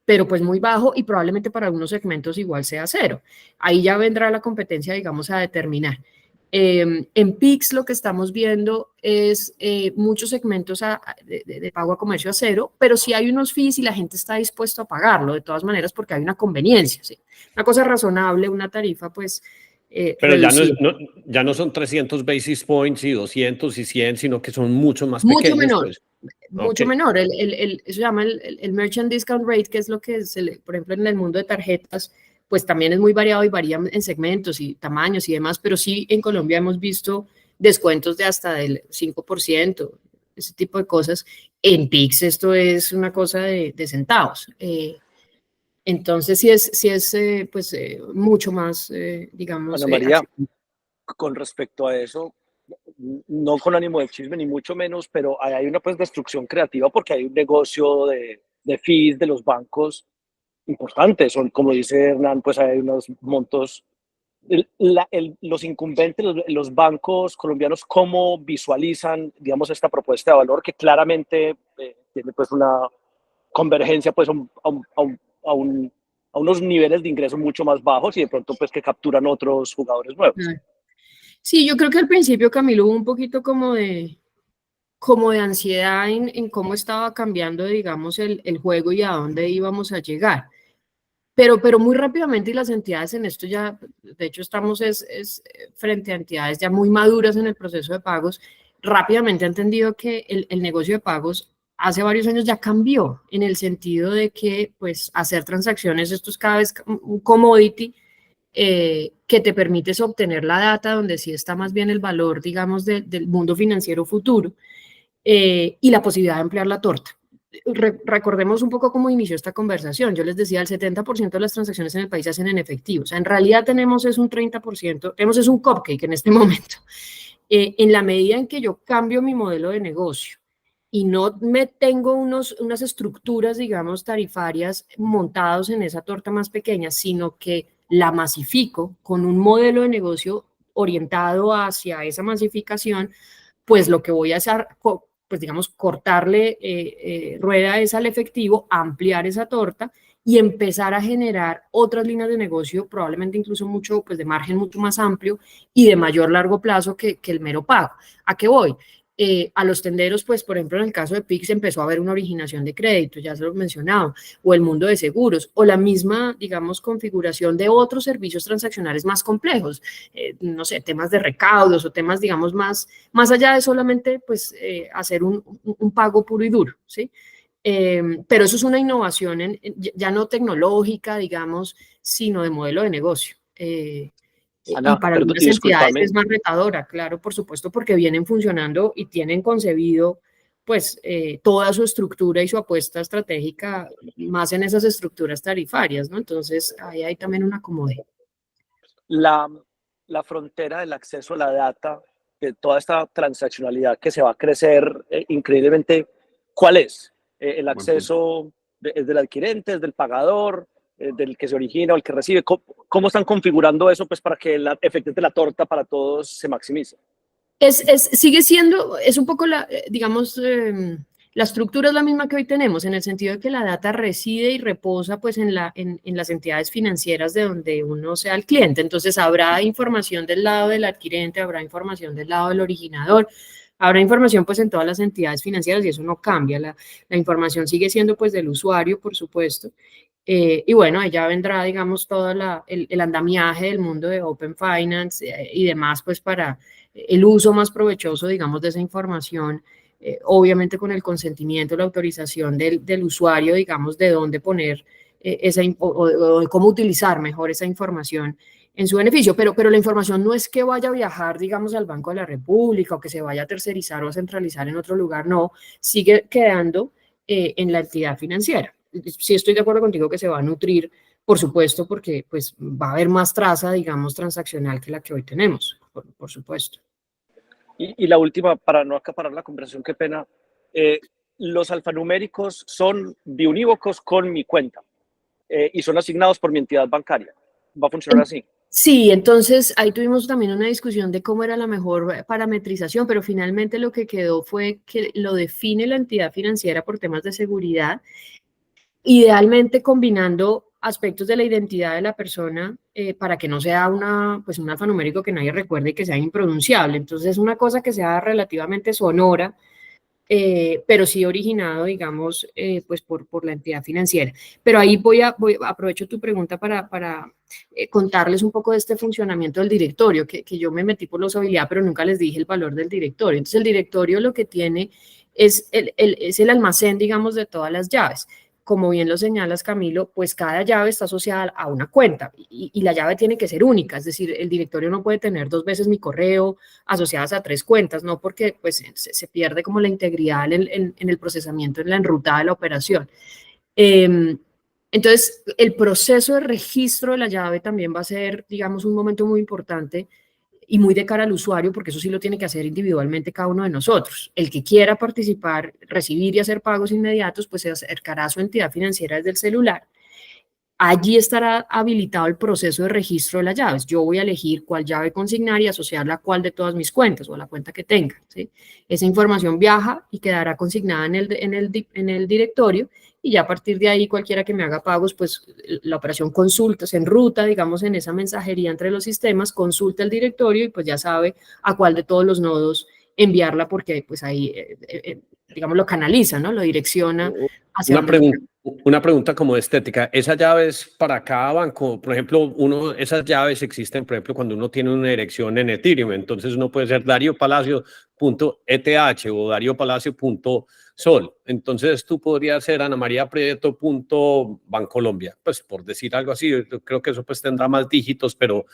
pero pues muy bajo y probablemente para algunos segmentos igual sea 0. Ahí ya vendrá la competencia, digamos, a determinar. En Pix lo que estamos viendo es muchos segmentos de pago a comercio a 0, pero sí hay unos fees y la gente está dispuesta a pagarlo de todas maneras porque hay una conveniencia, ¿sí? Una cosa razonable, una tarifa pues pero ya no son 300 basis points y 200 y 100, sino que son mucho más mucho pequeños. menor. Pues. Mucho Okay. menor. Eso se llama el Merchant Discount Rate, que es lo que por ejemplo, en el mundo de tarjetas, pues también es muy variado y varía en segmentos y tamaños y demás, pero sí en Colombia hemos visto descuentos de hasta del 5%, ese tipo de cosas. En Pix esto es una cosa de centavos. Entonces sí es pues mucho más, digamos. Ana María, con respecto a eso, no con ánimo de chisme ni mucho menos, pero hay una pues destrucción creativa porque hay un negocio de fees de los bancos importantes. Son, como dice Hernán, pues hay unos montos. Los incumbentes, los bancos colombianos, ¿cómo visualizan, digamos, esta propuesta de valor que claramente tiene pues una convergencia pues a unos niveles de ingresos mucho más bajos y de pronto pues que capturan otros jugadores nuevos? Sí, yo creo que al principio, Camilo, hubo un poquito como de ansiedad en cómo estaba cambiando, digamos, el juego y a dónde íbamos a llegar. Pero muy rápidamente, y las entidades en esto ya, de hecho estamos frente a entidades ya muy maduras en el proceso de pagos, rápidamente ha entendido que el negocio de pagos hace varios años ya cambió, en el sentido de que pues hacer transacciones, esto es cada vez un commodity, que te permites obtener la data donde sí está más bien el valor, digamos, del mundo financiero futuro, y la posibilidad de ampliar la torta. recordemos un poco cómo inició esta conversación. Yo les decía, el 70% de las transacciones en el país se hacen en efectivo. O sea, en realidad tenemos es un 30%, tenemos es un cupcake en este momento. En la medida en que yo cambio mi modelo de negocio y no me tengo unas estructuras, digamos, tarifarias montados en esa torta más pequeña, sino que la masifico con un modelo de negocio orientado hacia esa masificación, pues lo que voy a hacer, pues digamos, cortarle rueda es al efectivo, ampliar esa torta y empezar a generar otras líneas de negocio, probablemente incluso mucho, pues de margen mucho más amplio y de mayor largo plazo que el mero pago. ¿A qué voy? A los tenderos, pues, por ejemplo, en el caso de Pix empezó a haber una originación de crédito, ya se lo he mencionado, o el mundo de seguros, o la misma, digamos, configuración de otros servicios transaccionales más complejos, no sé, temas de recaudos o temas, digamos, más allá de solamente, pues, hacer un pago puro y duro, ¿sí? Pero eso es una innovación ya no tecnológica, digamos, sino de modelo de negocio. Ana, Y para algunas entidades es más retadora, claro, por supuesto, porque vienen funcionando y tienen concebido, pues, toda su estructura y su apuesta estratégica más en esas estructuras tarifarias, ¿no? Entonces, ahí hay también una comodidad. La frontera del acceso a la data, de toda esta transaccionalidad que se va a crecer increíblemente, ¿cuál es? El acceso es del adquirente, es del pagador, del que se origina o el que recibe. ¿Cómo están configurando eso pues, para que el efecto de la torta para todos se maximice? Sigue siendo, es un poco digamos, la estructura es la misma que hoy tenemos, en el sentido de que la data reside y reposa pues en las entidades financieras de donde uno sea el cliente. Entonces habrá información del lado del adquirente, habrá información del lado del originador, habrá información pues en todas las entidades financieras y eso no cambia. La información sigue siendo pues del usuario, por supuesto. Y bueno, allá vendrá, digamos, todo el andamiaje del mundo de Open Finance y demás, pues para el uso más provechoso, digamos, de esa información, obviamente con el consentimiento, la autorización del usuario, digamos, de dónde poner o de cómo utilizar mejor esa información en su beneficio. Pero la información no es que vaya a viajar, digamos, al Banco de la República o que se vaya a tercerizar o a centralizar en otro lugar, no, sigue quedando en la entidad financiera. Sí estoy de acuerdo contigo que se va a nutrir, por supuesto, porque pues va a haber más traza, digamos, transaccional que la que hoy tenemos, por supuesto. Y la última, para no acaparar la conversación, qué pena, los alfanuméricos son biunívocos con mi cuenta y son asignados por mi entidad bancaria. ¿Va a funcionar así? Sí, entonces ahí tuvimos también una discusión de cómo era la mejor parametrización, pero finalmente lo que quedó fue que lo define la entidad financiera por temas de seguridad, idealmente combinando aspectos de la identidad de la persona para que no sea un alfanumérico que nadie recuerde y que sea impronunciable. Entonces es una cosa que sea relativamente sonora, pero sí originado, digamos, pues por la entidad financiera. Pero ahí aprovecho tu pregunta para contarles un poco de este funcionamiento del directorio, que yo me metí por la usabilidad, pero nunca les dije el valor del directorio. Entonces el directorio lo que tiene es el almacén, digamos, de todas las llaves. Como bien lo señalas, Camilo, pues cada llave está asociada a una cuenta y la llave tiene que ser única, es decir, el directorio no puede tener 2 veces mi correo asociadas a 3 cuentas, ¿no? Porque pues se pierde como la integridad en el procesamiento, en la enrutada de la operación. Entonces, el proceso de registro de la llave también va a ser, digamos, un momento muy importante y muy de cara al usuario, porque eso sí lo tiene que hacer individualmente cada uno de nosotros. El que quiera participar, recibir y hacer pagos inmediatos, pues se acercará a su entidad financiera desde el celular. Allí estará habilitado el proceso de registro de las llaves. Yo voy a elegir cuál llave consignar y asociarla a cuál de todas mis cuentas o a la cuenta que tenga, ¿sí? Esa información viaja y quedará consignada en el directorio y ya a partir de ahí cualquiera que me haga pagos, pues la operación consulta, se enruta, digamos, en esa mensajería entre los sistemas, consulta el directorio y pues ya sabe a cuál de todos los nodos enviarla porque pues ahí, digamos, lo canaliza, ¿no? Lo direcciona hacia una pregunta como estética. ¿Esas llaves para cada banco? Por ejemplo, esas llaves existen, por ejemplo, cuando uno tiene una dirección en Ethereum. Entonces uno puede ser dariopalacio.eth o dariopalacio.sol. Entonces tú podrías ser anamariaprieto.bancolombia, pues por decir algo así. Yo creo que eso pues tendrá más dígitos, pero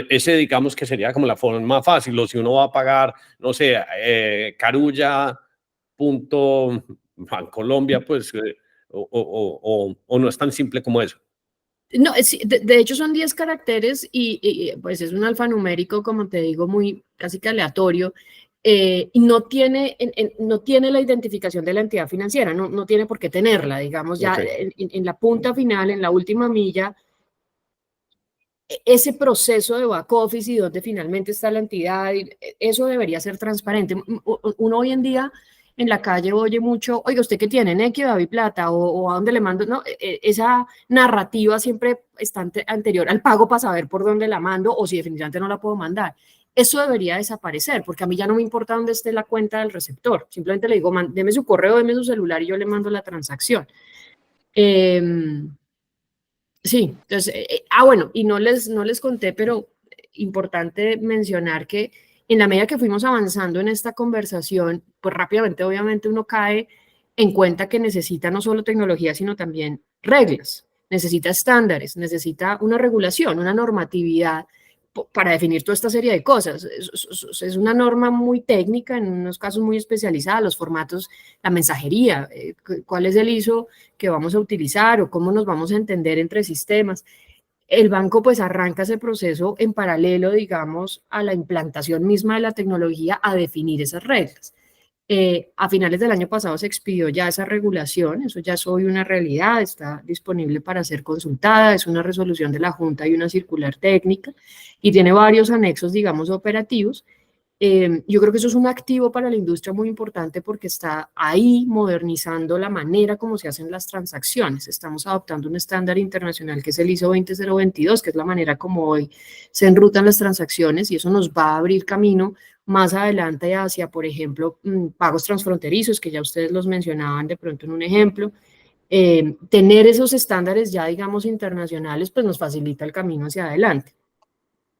ese digamos que sería como la forma más fácil. O si uno va a pagar, no sé, Carulla. Bancolombia, pues, o no es tan simple como eso. No, de hecho son 10 caracteres pues es un alfanumérico, como te digo, muy casi que aleatorio, y no tiene, no tiene la identificación de la entidad financiera, no tiene por qué tenerla, digamos, ya en la punta final, en la última milla, ese proceso de back office y donde finalmente está la entidad, eso debería ser transparente. Uno hoy en día en la calle oye mucho, oiga, ¿usted qué tiene? ¿Nequi o David Plata? ¿O a dónde le mando? No, esa narrativa siempre está anterior al pago para saber por dónde la mando o si definitivamente no la puedo mandar. Eso debería desaparecer, porque a mí ya no me importa dónde esté la cuenta del receptor. Simplemente le digo, deme su correo, deme su celular y yo le mando la transacción. Sí, entonces, bueno, y no les conté, pero importante mencionar que en la medida que fuimos avanzando en esta conversación, pues rápidamente, obviamente, uno cae en cuenta que necesita no solo tecnología, sino también reglas, necesita estándares, necesita una regulación, una normatividad para definir toda esta serie de cosas. Es una norma muy técnica, en unos casos muy especializada, los formatos, la mensajería, cuál es el ISO que vamos a utilizar o cómo nos vamos a entender entre sistemas. El banco pues arranca ese proceso en paralelo, digamos, a la implantación misma de la tecnología, a definir esas reglas. A finales del año pasado se expidió ya esa regulación, eso ya es hoy una realidad, está disponible para ser consultada, es una resolución de la Junta y una circular técnica y tiene varios anexos, digamos, operativos. Yo creo que eso es un activo para la industria muy importante porque está ahí modernizando la manera como se hacen las transacciones. Estamos adoptando un estándar internacional que es el ISO 20022, que es la manera como hoy se enrutan las transacciones y eso nos va a abrir camino más adelante hacia, por ejemplo, pagos transfronterizos, que ya ustedes los mencionaban de pronto en un ejemplo. Tener esos estándares ya, digamos, internacionales, pues nos facilita el camino hacia adelante.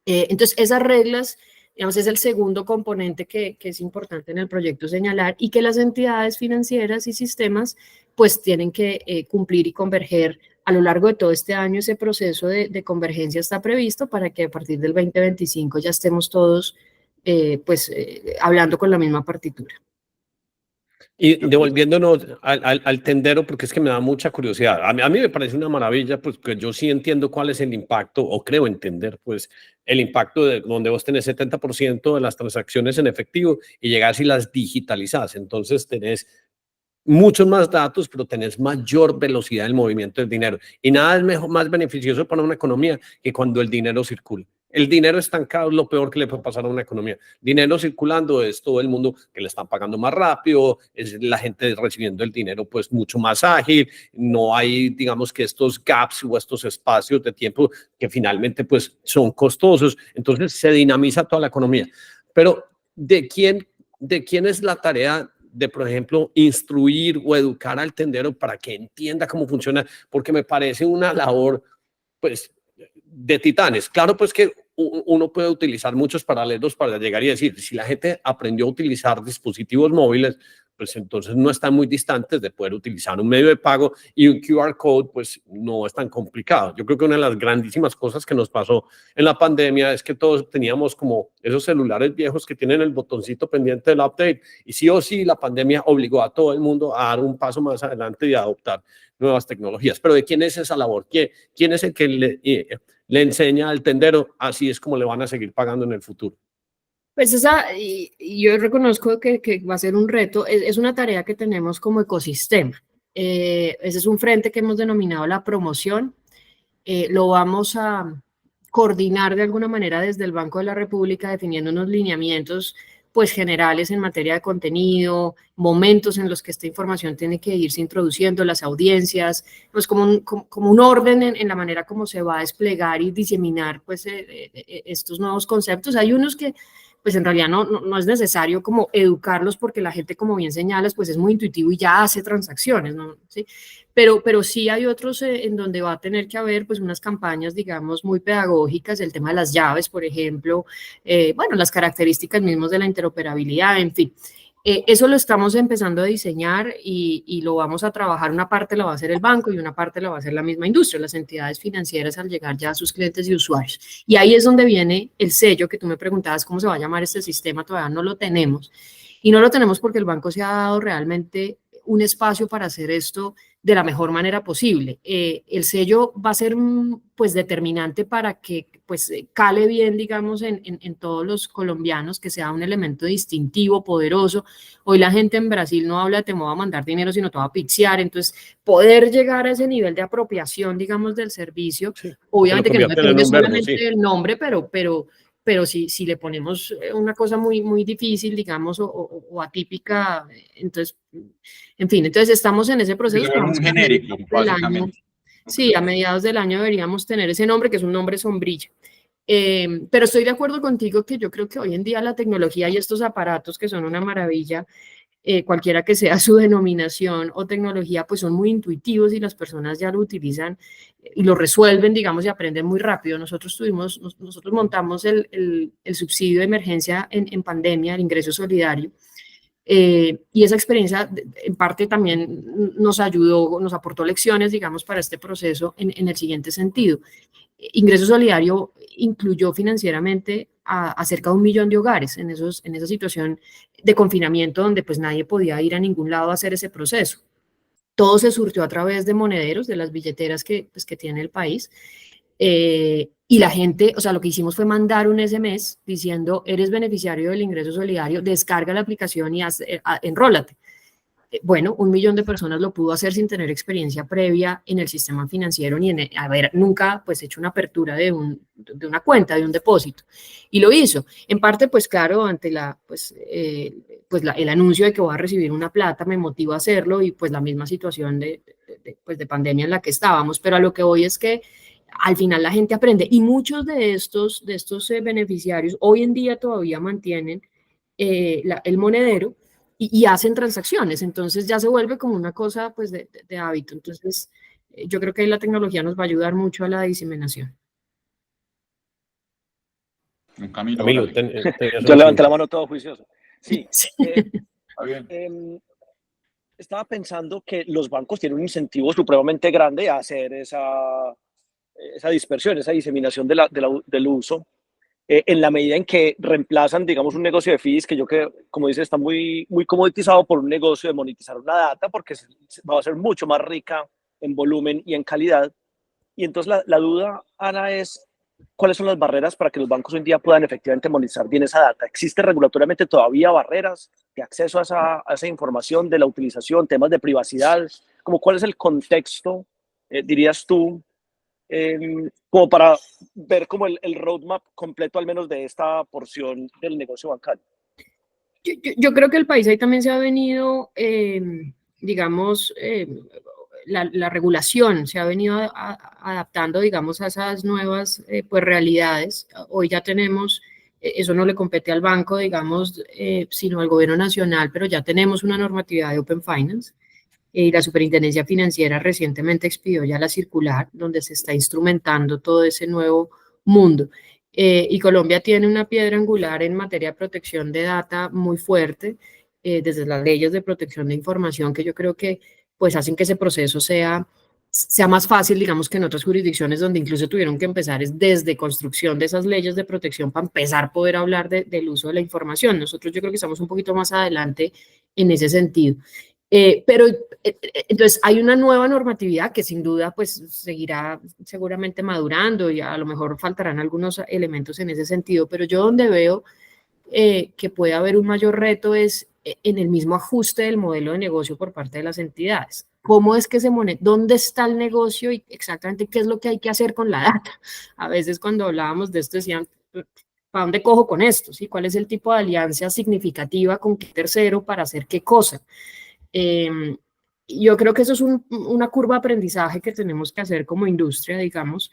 Entonces, esas reglas, digamos, es el segundo componente que es importante en el proyecto señalar y que las entidades financieras y sistemas pues tienen que cumplir y converger a lo largo de todo este año. Ese proceso de convergencia está previsto para que a partir del 2025 ya estemos todos hablando con la misma partitura. Y devolviéndonos al tendero, porque es que me da mucha curiosidad. A mí me parece una maravilla, pues que yo sí entiendo cuál es el impacto, o creo entender, pues, el impacto de donde vos tenés 70% de las transacciones en efectivo y llegás y las digitalizás. Entonces tenés muchos más datos, pero tenés mayor velocidad del movimiento del dinero. Y nada es más beneficioso para una economía que cuando el dinero circula. El dinero estancado es lo peor que le puede pasar a una economía. Dinero circulando es todo el mundo que le están pagando más rápido, es la gente recibiendo el dinero pues mucho más ágil, no hay, digamos, que estos gaps o estos espacios de tiempo que finalmente pues son costosos. Entonces se dinamiza toda la economía. Pero ¿de quién es la tarea de, por ejemplo, instruir o educar al tendero para que entienda cómo funciona? Porque me parece una labor, pues, de titanes. Claro, pues que uno puede utilizar muchos paralelos para llegar y decir, si la gente aprendió a utilizar dispositivos móviles, pues entonces no están muy distantes de poder utilizar un medio de pago y un QR code, pues no es tan complicado. Yo creo que una de las grandísimas cosas que nos pasó en la pandemia es que todos teníamos como esos celulares viejos que tienen el botoncito pendiente del update y sí o sí la pandemia obligó a todo el mundo a dar un paso más adelante y a adoptar nuevas tecnologías. Pero ¿de quién es esa labor? ¿Quién es el que le enseña al tendero? Así es como le van a seguir pagando en el futuro. Pues y yo reconozco que va a ser un reto, es una tarea que tenemos como ecosistema. Ese es un frente que hemos denominado la promoción. Lo vamos a coordinar de alguna manera desde el Banco de la República, definiendo unos lineamientos pues generales en materia de contenido, momentos en los que esta información tiene que irse introduciendo, las audiencias, pues como un orden en la manera como se va a desplegar y diseminar pues estos nuevos conceptos. Hay unos que pues en realidad no es necesario como educarlos porque la gente, como bien señalas, pues es muy intuitivo y ya hace transacciones, ¿no? ¿Sí? Pero sí hay otros en donde va a tener que haber pues unas campañas, digamos, muy pedagógicas, el tema de las llaves, por ejemplo, bueno, las características mismas de la interoperabilidad, en fin. Eso lo estamos empezando a diseñar y lo vamos a trabajar. Una parte la va a hacer el banco y una parte la va a hacer la misma industria, las entidades financieras al llegar ya a sus clientes y usuarios. Y ahí es donde viene el sello que tú me preguntabas cómo se va a llamar este sistema, todavía no lo tenemos. Y no lo tenemos porque el banco se ha dado realmente un espacio para hacer esto de la mejor manera posible. El sello va a ser pues determinante para que pues cale bien, digamos, en todos los colombianos, que sea un elemento distintivo, poderoso. Hoy la gente en Brasil no habla de te voy a mandar dinero, sino te voy a pixear. Entonces, poder llegar a ese nivel de apropiación, digamos, del servicio, Sí, obviamente que no depende un verbo, solamente sí. del nombre, pero si le ponemos una cosa muy difícil, digamos, o atípica, entonces, en fin, entonces estamos en ese proceso. Pero un genérico, básicamente. Sí, a mediados del año deberíamos tener ese nombre, que es un nombre sombrilla. Pero estoy de acuerdo contigo que yo creo que hoy en día la tecnología y estos aparatos que son una maravilla, cualquiera que sea su denominación o tecnología, pues son muy intuitivos y las personas ya lo utilizan y lo resuelven, digamos, y aprenden muy rápido. Nosotros montamos el subsidio de emergencia en pandemia, el ingreso solidario, y esa experiencia en parte también nos ayudó, nos aportó lecciones, digamos, para este proceso en el siguiente sentido. Ingreso Solidario incluyó financieramente a cerca de 1 millón de hogares en esa situación de confinamiento donde pues nadie podía ir a ningún lado a hacer ese proceso. Todo se surtió a través de monederos, de las billeteras que tiene el país. Y la gente, o sea, lo que hicimos fue mandar un SMS diciendo, eres beneficiario del ingreso solidario, descarga la aplicación y enrólate. Bueno, 1 millón de personas lo pudo hacer sin tener experiencia previa en el sistema financiero ni en haber nunca pues hecho una apertura de una cuenta, de un depósito. Y lo hizo. En parte, pues claro, ante el anuncio de que voy a recibir una plata me motivó a hacerlo y pues la misma situación de pandemia en la que estábamos. Pero a lo que voy es que al final la gente aprende y muchos de estos beneficiarios hoy en día todavía mantienen el monedero y hacen transacciones, entonces ya se vuelve como una cosa pues de hábito. Entonces yo creo que ahí la tecnología nos va a ayudar mucho a la diseminación. Camilo, Camilo, órale. Yo levanté la mano todo juicioso. Sí, Sí. Está bien. Estaba pensando que los bancos tienen un incentivo supremamente grande a hacer esa dispersión, esa diseminación del uso, en la medida en que reemplazan, digamos, un negocio de fees que como dice, está muy, muy comoditizado por un negocio de monetizar una data, porque va a ser mucho más rica en volumen y en calidad. Y entonces la duda, Ana, es cuáles son las barreras para que los bancos hoy en día puedan efectivamente monetizar bien esa data. ¿Existen regulatoriamente todavía barreras de acceso a esa información, de la utilización, temas de privacidad? ¿Cuál es el contexto, dirías tú, como para ver como el roadmap completo al menos de esta porción del negocio bancario? Yo creo que el país ahí también se ha venido, digamos, la regulación se ha venido adaptando, digamos, a esas nuevas pues, realidades. Hoy ya tenemos, eso no le compete al banco, digamos, sino al gobierno nacional, pero ya tenemos una normatividad de Open Finance. La Superintendencia Financiera recientemente expidió ya la circular donde se está instrumentando todo ese nuevo mundo. Y Colombia tiene una piedra angular en materia de protección de data muy fuerte, desde las leyes de protección de información, que yo creo que pues hacen que ese proceso sea más fácil, digamos, que en otras jurisdicciones donde incluso tuvieron que empezar desde construcción de esas leyes de protección para empezar a poder hablar del uso de la información. Nosotros yo creo que estamos un poquito más adelante en ese sentido. Pero entonces hay una nueva normatividad que sin duda pues seguirá seguramente madurando y a lo mejor faltarán algunos elementos en ese sentido, pero yo donde veo que puede haber un mayor reto es en el mismo ajuste del modelo de negocio por parte de las entidades. ¿Cómo es que dónde está el negocio y exactamente qué es lo que hay que hacer con la data? A veces cuando hablábamos de esto decían, ¿para dónde cojo con esto? ¿Sí? ¿Cuál es el tipo de alianza significativa con qué tercero para hacer qué cosa? Yo creo que eso es una curva de aprendizaje que tenemos que hacer como industria, digamos,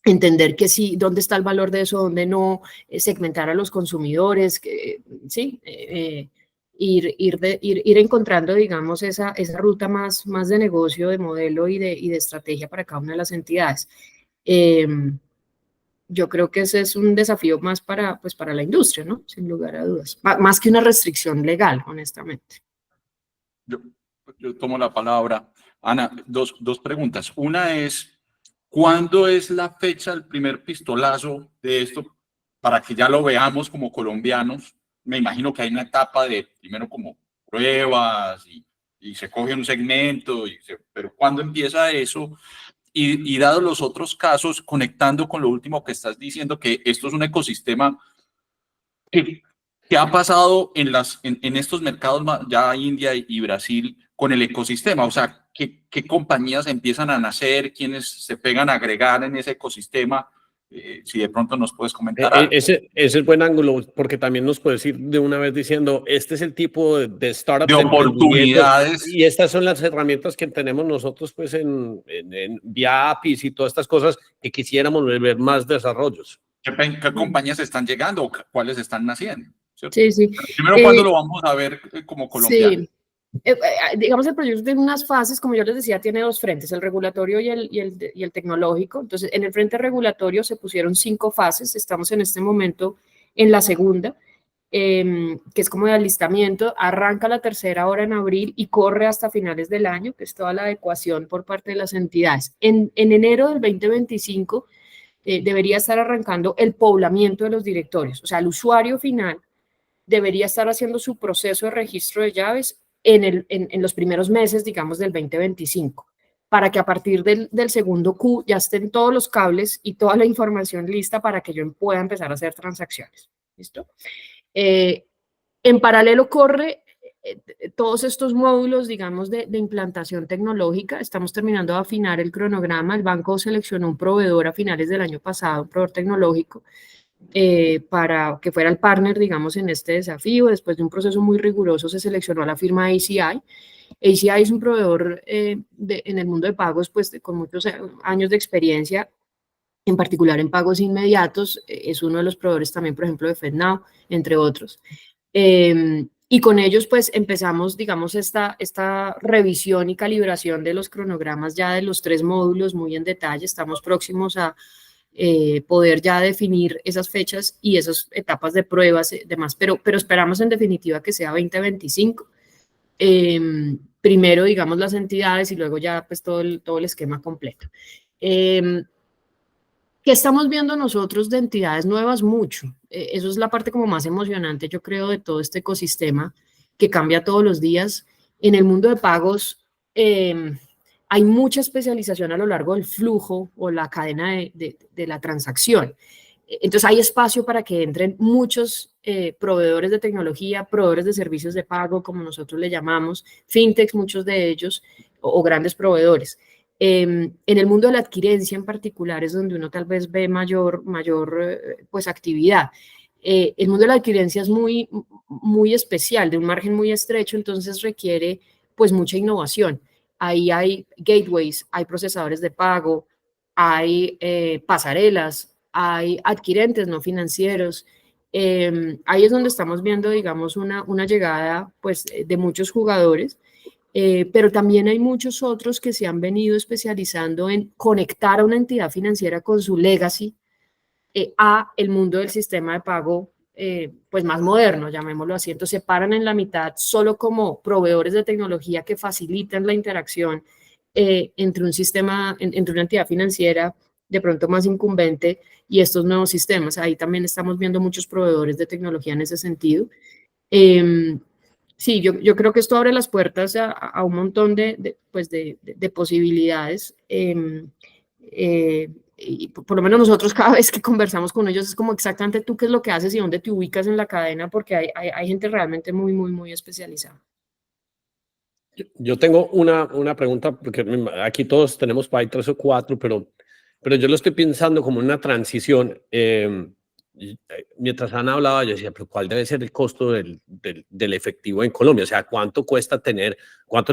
entender que sí, dónde está el valor de eso, dónde no, segmentar a los consumidores, sí, ir encontrando, digamos, esa ruta más de negocio, de modelo y de estrategia para cada una de las entidades. Yo creo que ese es un desafío más para la industria, ¿no? Sin lugar a dudas. Más que una restricción legal, honestamente. Yo tomo la palabra. Ana, dos preguntas. Una es, ¿cuándo es la fecha del primer pistolazo de esto para que ya lo veamos como colombianos? Me imagino que hay una etapa de, primero como pruebas y se coge un segmento, pero cuando empieza eso, y dado los otros casos, conectando con lo último que estás diciendo, que esto es un ecosistema que ha pasado en estos mercados, ya India y Brasil, con el ecosistema, o sea, qué compañías empiezan a nacer, quiénes se pegan a agregar en ese ecosistema. Si de pronto nos puedes comentar algo. Ese es buen ángulo, porque también nos puedes ir de una vez diciendo, este es el tipo de startup, De oportunidades. y estas son las herramientas que tenemos nosotros pues en vía APIs y todas estas cosas que quisiéramos ver más desarrollos. ¿Qué compañías están llegando o cuáles están naciendo? ¿Cierto? Sí, sí. Primero, ¿cuándo lo vamos a ver como colombiano? Sí. Digamos, el proyecto tiene unas fases, como yo les decía, tiene dos frentes, el regulatorio y el tecnológico. Entonces, en el frente regulatorio se pusieron 5 fases, estamos en este momento en la segunda, que es como de alistamiento, arranca la tercera ahora en abril y corre hasta finales del año, que es toda la adecuación por parte de las entidades. En enero del 2025 debería estar arrancando el poblamiento de los directorios, o sea, el usuario final debería estar haciendo su proceso de registro de llaves en los primeros meses, digamos, del 2025, para que a partir del segundo Q ya estén todos los cables y toda la información lista para que yo pueda empezar a hacer transacciones. ¿Listo? En paralelo corre todos estos módulos, digamos, de implantación tecnológica. Estamos terminando de afinar el cronograma. El banco seleccionó un proveedor a finales del año pasado, un proveedor tecnológico, para que fuera el partner, digamos, en este desafío. Después de un proceso muy riguroso se seleccionó a la firma ACI. ACI es un proveedor en el mundo de pagos, pues, con muchos años de experiencia, en particular en pagos inmediatos. Es uno de los proveedores también, por ejemplo, de FedNow, entre otros. Y con ellos, pues, empezamos, digamos, esta revisión y calibración de los cronogramas ya de los 3 módulos muy en detalle. Estamos próximos a poder ya definir esas fechas y esas etapas de pruebas y demás, pero esperamos en definitiva que sea 2025. Primero, digamos, las entidades y luego ya pues todo el esquema completo. ¿Qué estamos viendo nosotros de entidades nuevas? Mucho. Eso es la parte como más emocionante, yo creo, de todo este ecosistema que cambia todos los días. En el mundo de pagos, hay mucha especialización a lo largo del flujo o la cadena de la transacción. Entonces hay espacio para que entren muchos proveedores de tecnología, proveedores de servicios de pago, como nosotros le llamamos, fintechs, muchos de ellos, o grandes proveedores. En el mundo de la adquirencia en particular es donde uno tal vez ve mayor pues actividad. El mundo de la adquirencia es muy, muy especial, de un margen muy estrecho, entonces requiere pues mucha innovación. Ahí hay gateways, hay procesadores de pago, hay pasarelas, hay adquirentes no financieros. Ahí es donde estamos viendo, digamos, una llegada pues, de muchos jugadores, pero también hay muchos otros que se han venido especializando en conectar a una entidad financiera con su legacy a el mundo del sistema de pago pues más moderno, llamémoslo así. Entonces se paran en la mitad solo como proveedores de tecnología que facilitan la interacción entre un sistema, entre una entidad financiera de pronto más incumbente y estos nuevos sistemas. Ahí también estamos viendo muchos proveedores de tecnología en ese sentido. Sí, yo creo que esto abre las puertas a un montón de posibilidades. Y por lo menos nosotros cada vez que conversamos con ellos es como exactamente tú qué es lo que haces y dónde te ubicas en la cadena, porque hay gente realmente muy, muy, muy especializada. Yo tengo una pregunta, porque aquí todos tenemos por ahí 3 o 4, pero yo lo estoy pensando como una transición. Mientras Ana hablaba, yo decía, pero ¿cuál debe ser el costo del efectivo en Colombia? O sea, ¿cuánto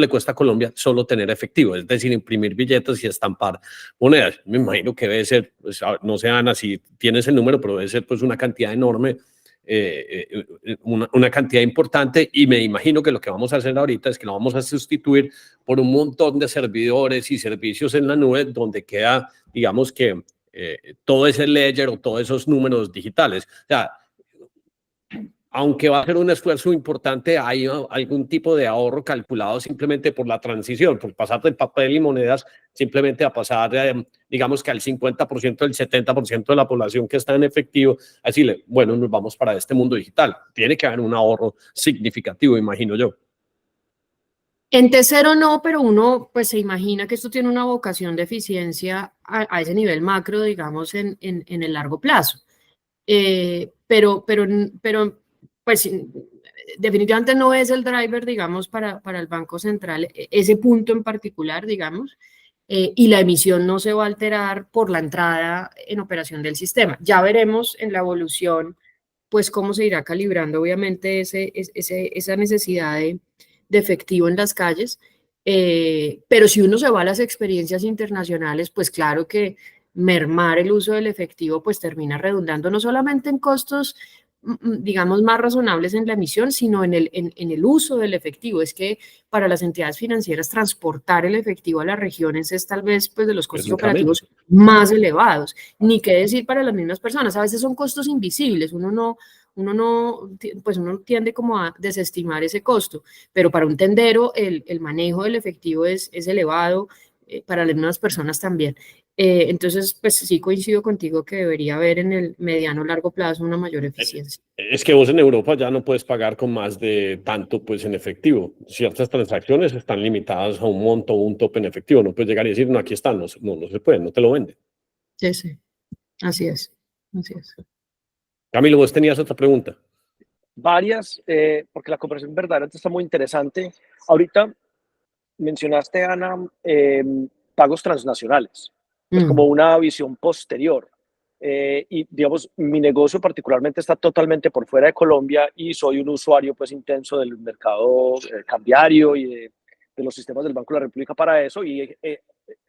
le cuesta a Colombia solo tener efectivo? Es decir, imprimir billetes y estampar monedas. Me imagino que debe ser, pues, no sé, Ana, si tienes el número, pero debe ser pues una cantidad enorme, una cantidad importante, y me imagino que lo que vamos a hacer ahorita es que lo vamos a sustituir por un montón de servidores y servicios en la nube donde queda, digamos que todo ese ledger o todos esos números digitales. O sea, aunque va a ser un esfuerzo importante, hay algún tipo de ahorro calculado simplemente por la transición, por pasar de papel y monedas simplemente a pasar, digamos que al 50%, el 70% de la población que está en efectivo, a decirle, bueno, nos vamos para este mundo digital. Tiene que haber un ahorro significativo, imagino yo. En T0 no, pero uno pues se imagina que esto tiene una vocación de eficiencia a ese nivel macro, digamos, en el largo plazo. Pero pues definitivamente no es el driver, digamos, para el Banco Central, ese punto en particular, digamos, y la emisión no se va a alterar por la entrada en operación del sistema. Ya veremos en la evolución, pues, cómo se irá calibrando, obviamente, esa necesidad de efectivo en las calles. Pero si uno se va a las experiencias internacionales, pues claro que mermar el uso del efectivo pues termina redundando no solamente en costos, digamos, más razonables en la emisión, sino en el uso del efectivo. Es que para las entidades financieras transportar el efectivo a las regiones es tal vez pues de los costos operativos más elevados. Ni qué decir para las mismas personas. A veces son costos invisibles, uno tiende como a desestimar ese costo, pero para un tendero el manejo del efectivo es elevado, para las mismas personas también. Entonces, pues sí coincido contigo que debería haber en el mediano largo plazo una mayor eficiencia. Es que vos en Europa ya no puedes pagar con más de tanto pues en efectivo. Ciertas transacciones están limitadas a un monto o un tope en efectivo. No puedes llegar y decir, no, aquí están, no se puede, no te lo venden. Sí, sí, así es, así es. Camilo, vos tenías otra pregunta. Varias, porque la conversación verdaderamente está muy interesante. Ahorita mencionaste, Ana, pagos transnacionales, pues como una visión posterior. Y digamos, mi negocio particularmente está totalmente por fuera de Colombia y soy un usuario pues intenso del mercado cambiario y de los sistemas del Banco de la República para eso, y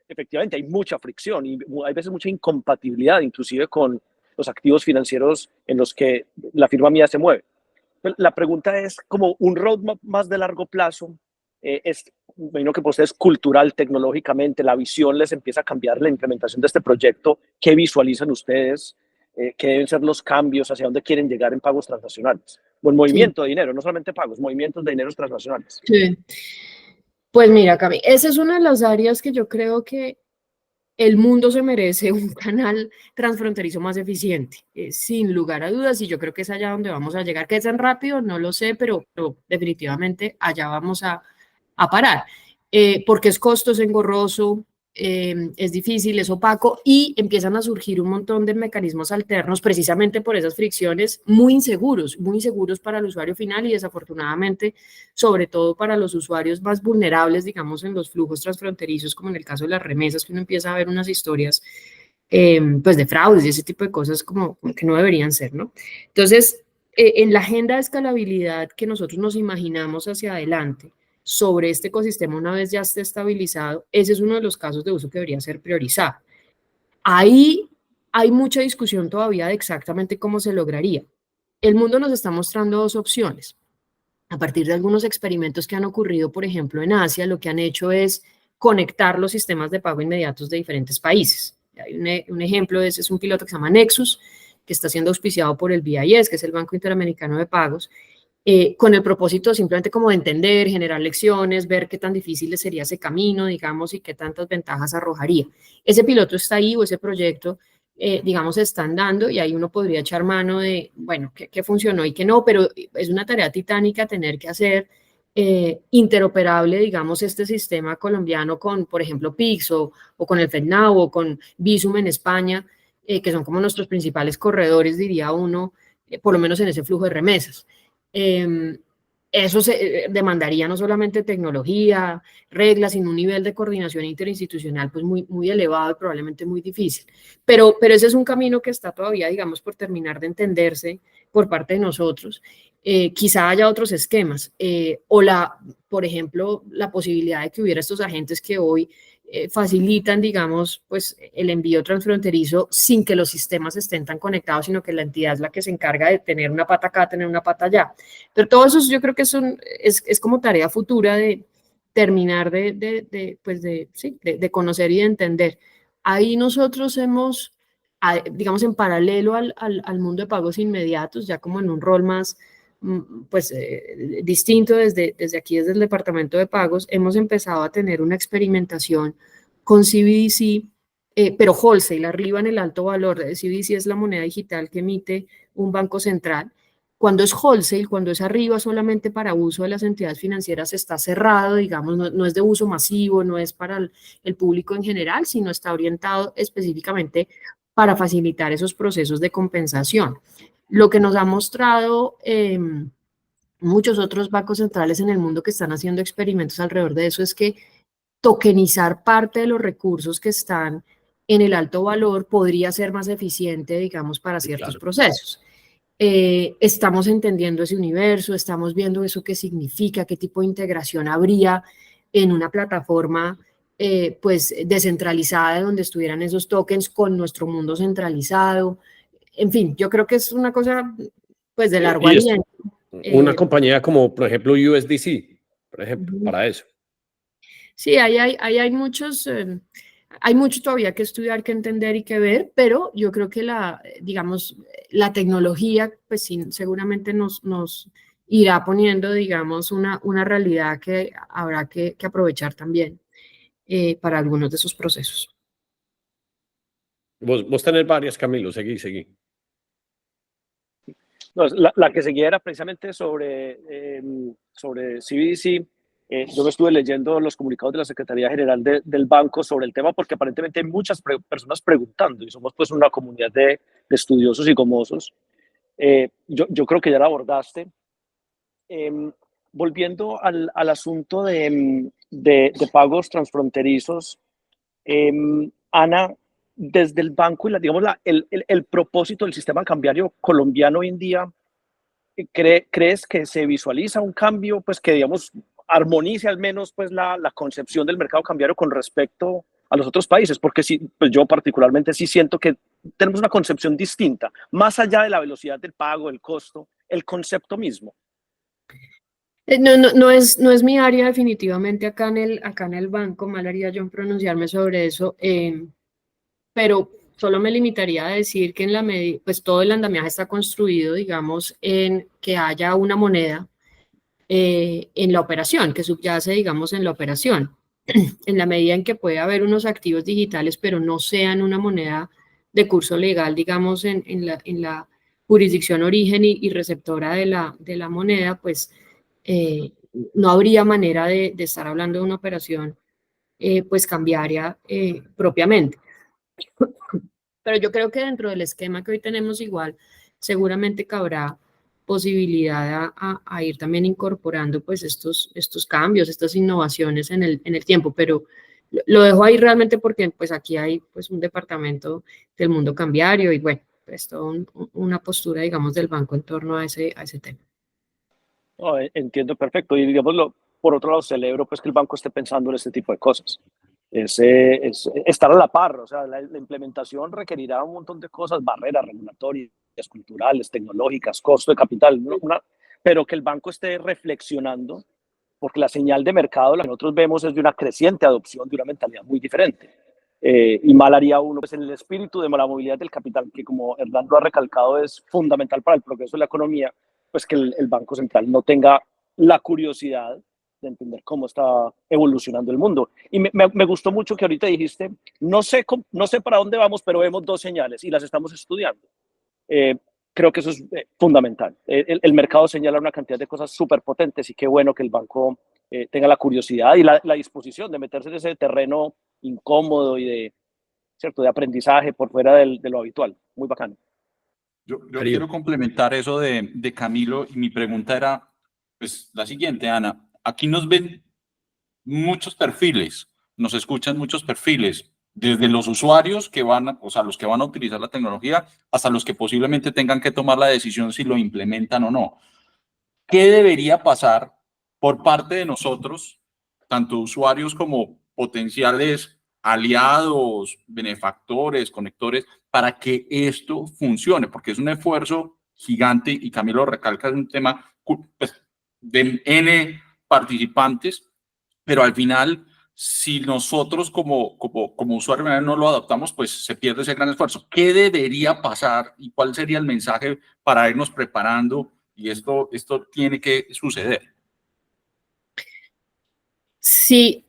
efectivamente hay mucha fricción y hay veces mucha incompatibilidad inclusive con los activos financieros en los que la firma mía se mueve. La pregunta es como un roadmap más de largo plazo. Me imagino que para ustedes cultural, tecnológicamente, la visión les empieza a cambiar la implementación de este proyecto. ¿Qué visualizan ustedes? ¿Qué deben ser los cambios? ¿Hacia dónde quieren llegar en pagos transnacionales? O en movimiento de dinero, no solamente pagos, movimientos de dineros transnacionales. Sí. Pues mira, Cami, esa es una de las áreas que yo creo que el mundo se merece un canal transfronterizo más eficiente, sin lugar a dudas, y yo creo que es allá donde vamos a llegar. ¿Qué es tan rápido? No lo sé, pero definitivamente allá vamos a parar, porque es costoso, es engorroso, es difícil, es opaco, y empiezan a surgir un montón de mecanismos alternos precisamente por esas fricciones muy inseguros para el usuario final y desafortunadamente, sobre todo para los usuarios más vulnerables, digamos, en los flujos transfronterizos, como en el caso de las remesas, que uno empieza a ver unas historias pues de fraudes y ese tipo de cosas como que no deberían ser, ¿no? Entonces, en la agenda de escalabilidad que nosotros nos imaginamos hacia adelante, sobre este ecosistema una vez ya esté estabilizado, ese es uno de los casos de uso que debería ser priorizado. Ahí hay mucha discusión todavía de exactamente cómo se lograría. El mundo nos está mostrando dos opciones. A partir de algunos experimentos que han ocurrido, por ejemplo, en Asia, lo que han hecho es conectar los sistemas de pago inmediatos de diferentes países. Hay un ejemplo de ese, es un piloto que se llama Nexus, que está siendo auspiciado por el BIS, que es el Banco Interamericano de Pagos, con el propósito simplemente como de entender, generar lecciones, ver qué tan difícil sería ese camino, digamos, y qué tantas ventajas arrojaría. Ese piloto está ahí, o ese proyecto, digamos, están dando, y ahí uno podría echar mano de, bueno, qué funcionó y qué no, pero es una tarea titánica tener que hacer interoperable, digamos, este sistema colombiano con, por ejemplo, Pix o con el FedNow o con Bizum en España, que son como nuestros principales corredores, diría uno, por lo menos en ese flujo de remesas. Eso demandaría no solamente tecnología, reglas, sino un nivel de coordinación interinstitucional pues muy elevado y probablemente muy difícil. Pero ese es un camino que está todavía, digamos, por terminar de entenderse por parte de nosotros. Quizá haya otros esquemas, por ejemplo, la posibilidad de que hubiera estos agentes que hoy facilitan, digamos, pues el envío transfronterizo sin que los sistemas estén tan conectados, sino que la entidad es la que se encarga de tener una pata acá, tener una pata allá. Pero todo eso yo creo que es como tarea futura de terminar de conocer y de entender. Ahí nosotros hemos, digamos, en paralelo al mundo de pagos inmediatos, ya como en un rol más distinto desde aquí, desde el departamento de pagos, hemos empezado a tener una experimentación con CBDC, pero wholesale, arriba en el alto valor. CBDC es la moneda digital que emite un banco central, cuando es wholesale, cuando es arriba solamente para uso de las entidades financieras, está cerrado, digamos, no es de uso masivo, no es para el público en general, sino está orientado específicamente para facilitar esos procesos de compensación. Lo que nos ha mostrado muchos otros bancos centrales en el mundo que están haciendo experimentos alrededor de eso es que tokenizar parte de los recursos que están en el alto valor podría ser más eficiente, digamos, para ciertos procesos. Estamos entendiendo ese universo, estamos viendo eso qué significa, qué tipo de integración habría en una plataforma pues descentralizada donde estuvieran esos tokens con nuestro mundo centralizado. En fin, yo creo que es una cosa pues de largo aliento. Una compañía como, por ejemplo, USDC, por ejemplo, para eso. Sí, hay muchos, hay mucho todavía que estudiar, que entender y que ver, pero yo creo que digamos, la tecnología, pues sí, seguramente nos irá poniendo, digamos, una realidad que habrá que aprovechar también para algunos de esos procesos. Vos tenés varias, Camilo, seguí. No, la que seguía era precisamente sobre CBDC. Yo me estuve leyendo los comunicados de la Secretaría General del banco sobre el tema porque aparentemente hay muchas personas preguntando y somos pues una comunidad de estudiosos y gomosos. Yo creo que ya la abordaste. Volviendo al asunto de pagos transfronterizos, Ana, desde el banco y digamos el propósito del sistema cambiario colombiano hoy en día, ¿crees que se visualiza un cambio pues que digamos armonice al menos pues la concepción del mercado cambiario con respecto a los otros países? Porque sí, pues yo particularmente sí siento que tenemos una concepción distinta, más allá de la velocidad del pago, el costo, el concepto mismo. No es mi área definitivamente acá en el banco, mal haría yo en pronunciarme sobre eso, pero solo me limitaría a decir que en la medida, pues todo el andamiaje está construido, digamos, en que haya una moneda en la operación, que subyace, digamos, en la operación. En la medida en que puede haber unos activos digitales, pero no sean una moneda de curso legal, digamos, en la jurisdicción origen y receptora de la moneda, pues no habría manera de estar hablando de una operación pues cambiaria propiamente. Pero yo creo que dentro del esquema que hoy tenemos igual, seguramente cabrá posibilidad a ir también incorporando pues estos cambios, estas innovaciones en el tiempo, pero lo dejo ahí realmente porque pues aquí hay pues un departamento del mundo cambiario y bueno, pues toda una postura digamos del banco en torno a ese tema. No, entiendo perfecto y digámoslo, por otro lado celebro pues que el banco esté pensando en este tipo de cosas. Es estar a la par, o sea, la implementación requerirá un montón de cosas, barreras regulatorias, culturales, tecnológicas, costo de capital, pero que el banco esté reflexionando, porque la señal de mercado, la que nosotros vemos, es de una creciente adopción de una mentalidad muy diferente. Y mal haría uno, pues en el espíritu de la movilidad del capital, que como Hernán lo ha recalcado, es fundamental para el progreso de la economía, pues que el Banco Central no tenga la curiosidad de entender cómo está evolucionando el mundo. Y me gustó mucho que ahorita dijiste, no sé para dónde vamos, pero vemos dos señales y las estamos estudiando. Creo que eso es fundamental. El mercado señala una cantidad de cosas súper potentes y qué bueno que el banco tenga la curiosidad y la disposición de meterse en ese terreno incómodo y de aprendizaje por fuera de lo habitual. Muy bacano. Yo quiero complementar eso de Camilo y mi pregunta era pues la siguiente, Ana. Aquí nos ven muchos perfiles, nos escuchan muchos perfiles, desde los usuarios que o sea, los que van a utilizar la tecnología, hasta los que posiblemente tengan que tomar la decisión si lo implementan o no. ¿Qué debería pasar por parte de nosotros, tanto usuarios como potenciales aliados, benefactores, conectores, para que esto funcione? Porque es un esfuerzo gigante y Camilo recalca, es un tema pues, de N participantes, pero al final, si nosotros como usuarios no lo adoptamos, pues se pierde ese gran esfuerzo. ¿Qué debería pasar y cuál sería el mensaje para irnos preparando? Y esto tiene que suceder. Sí,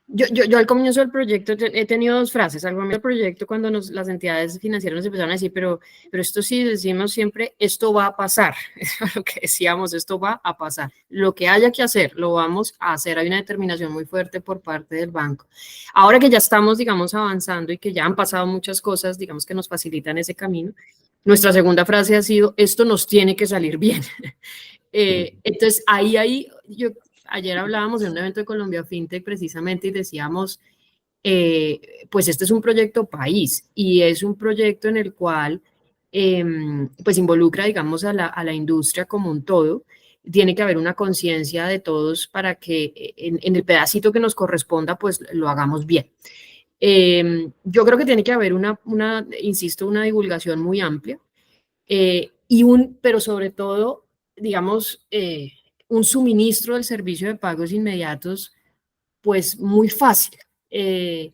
Yo al comienzo del proyecto he tenido dos frases. Al comienzo del proyecto, cuando las entidades financieras nos empezaron a decir, pero esto sí decimos siempre, esto va a pasar. Eso es lo que decíamos, esto va a pasar. Lo que haya que hacer, lo vamos a hacer. Hay una determinación muy fuerte por parte del banco. Ahora que ya estamos, digamos, avanzando y que ya han pasado muchas cosas, digamos, que nos facilitan ese camino, nuestra segunda frase ha sido, esto nos tiene que salir bien. Entonces, ayer hablábamos en un evento de Colombia FinTech precisamente y decíamos, pues este es un proyecto país y es un proyecto en el cual pues involucra, digamos, a la industria como un todo. Tiene que haber una conciencia de todos para que en el pedacito que nos corresponda, pues lo hagamos bien. Yo creo que tiene que haber insisto, una divulgación muy amplia pero sobre todo, digamos, un suministro del servicio de pagos inmediatos, pues muy fácil. Yo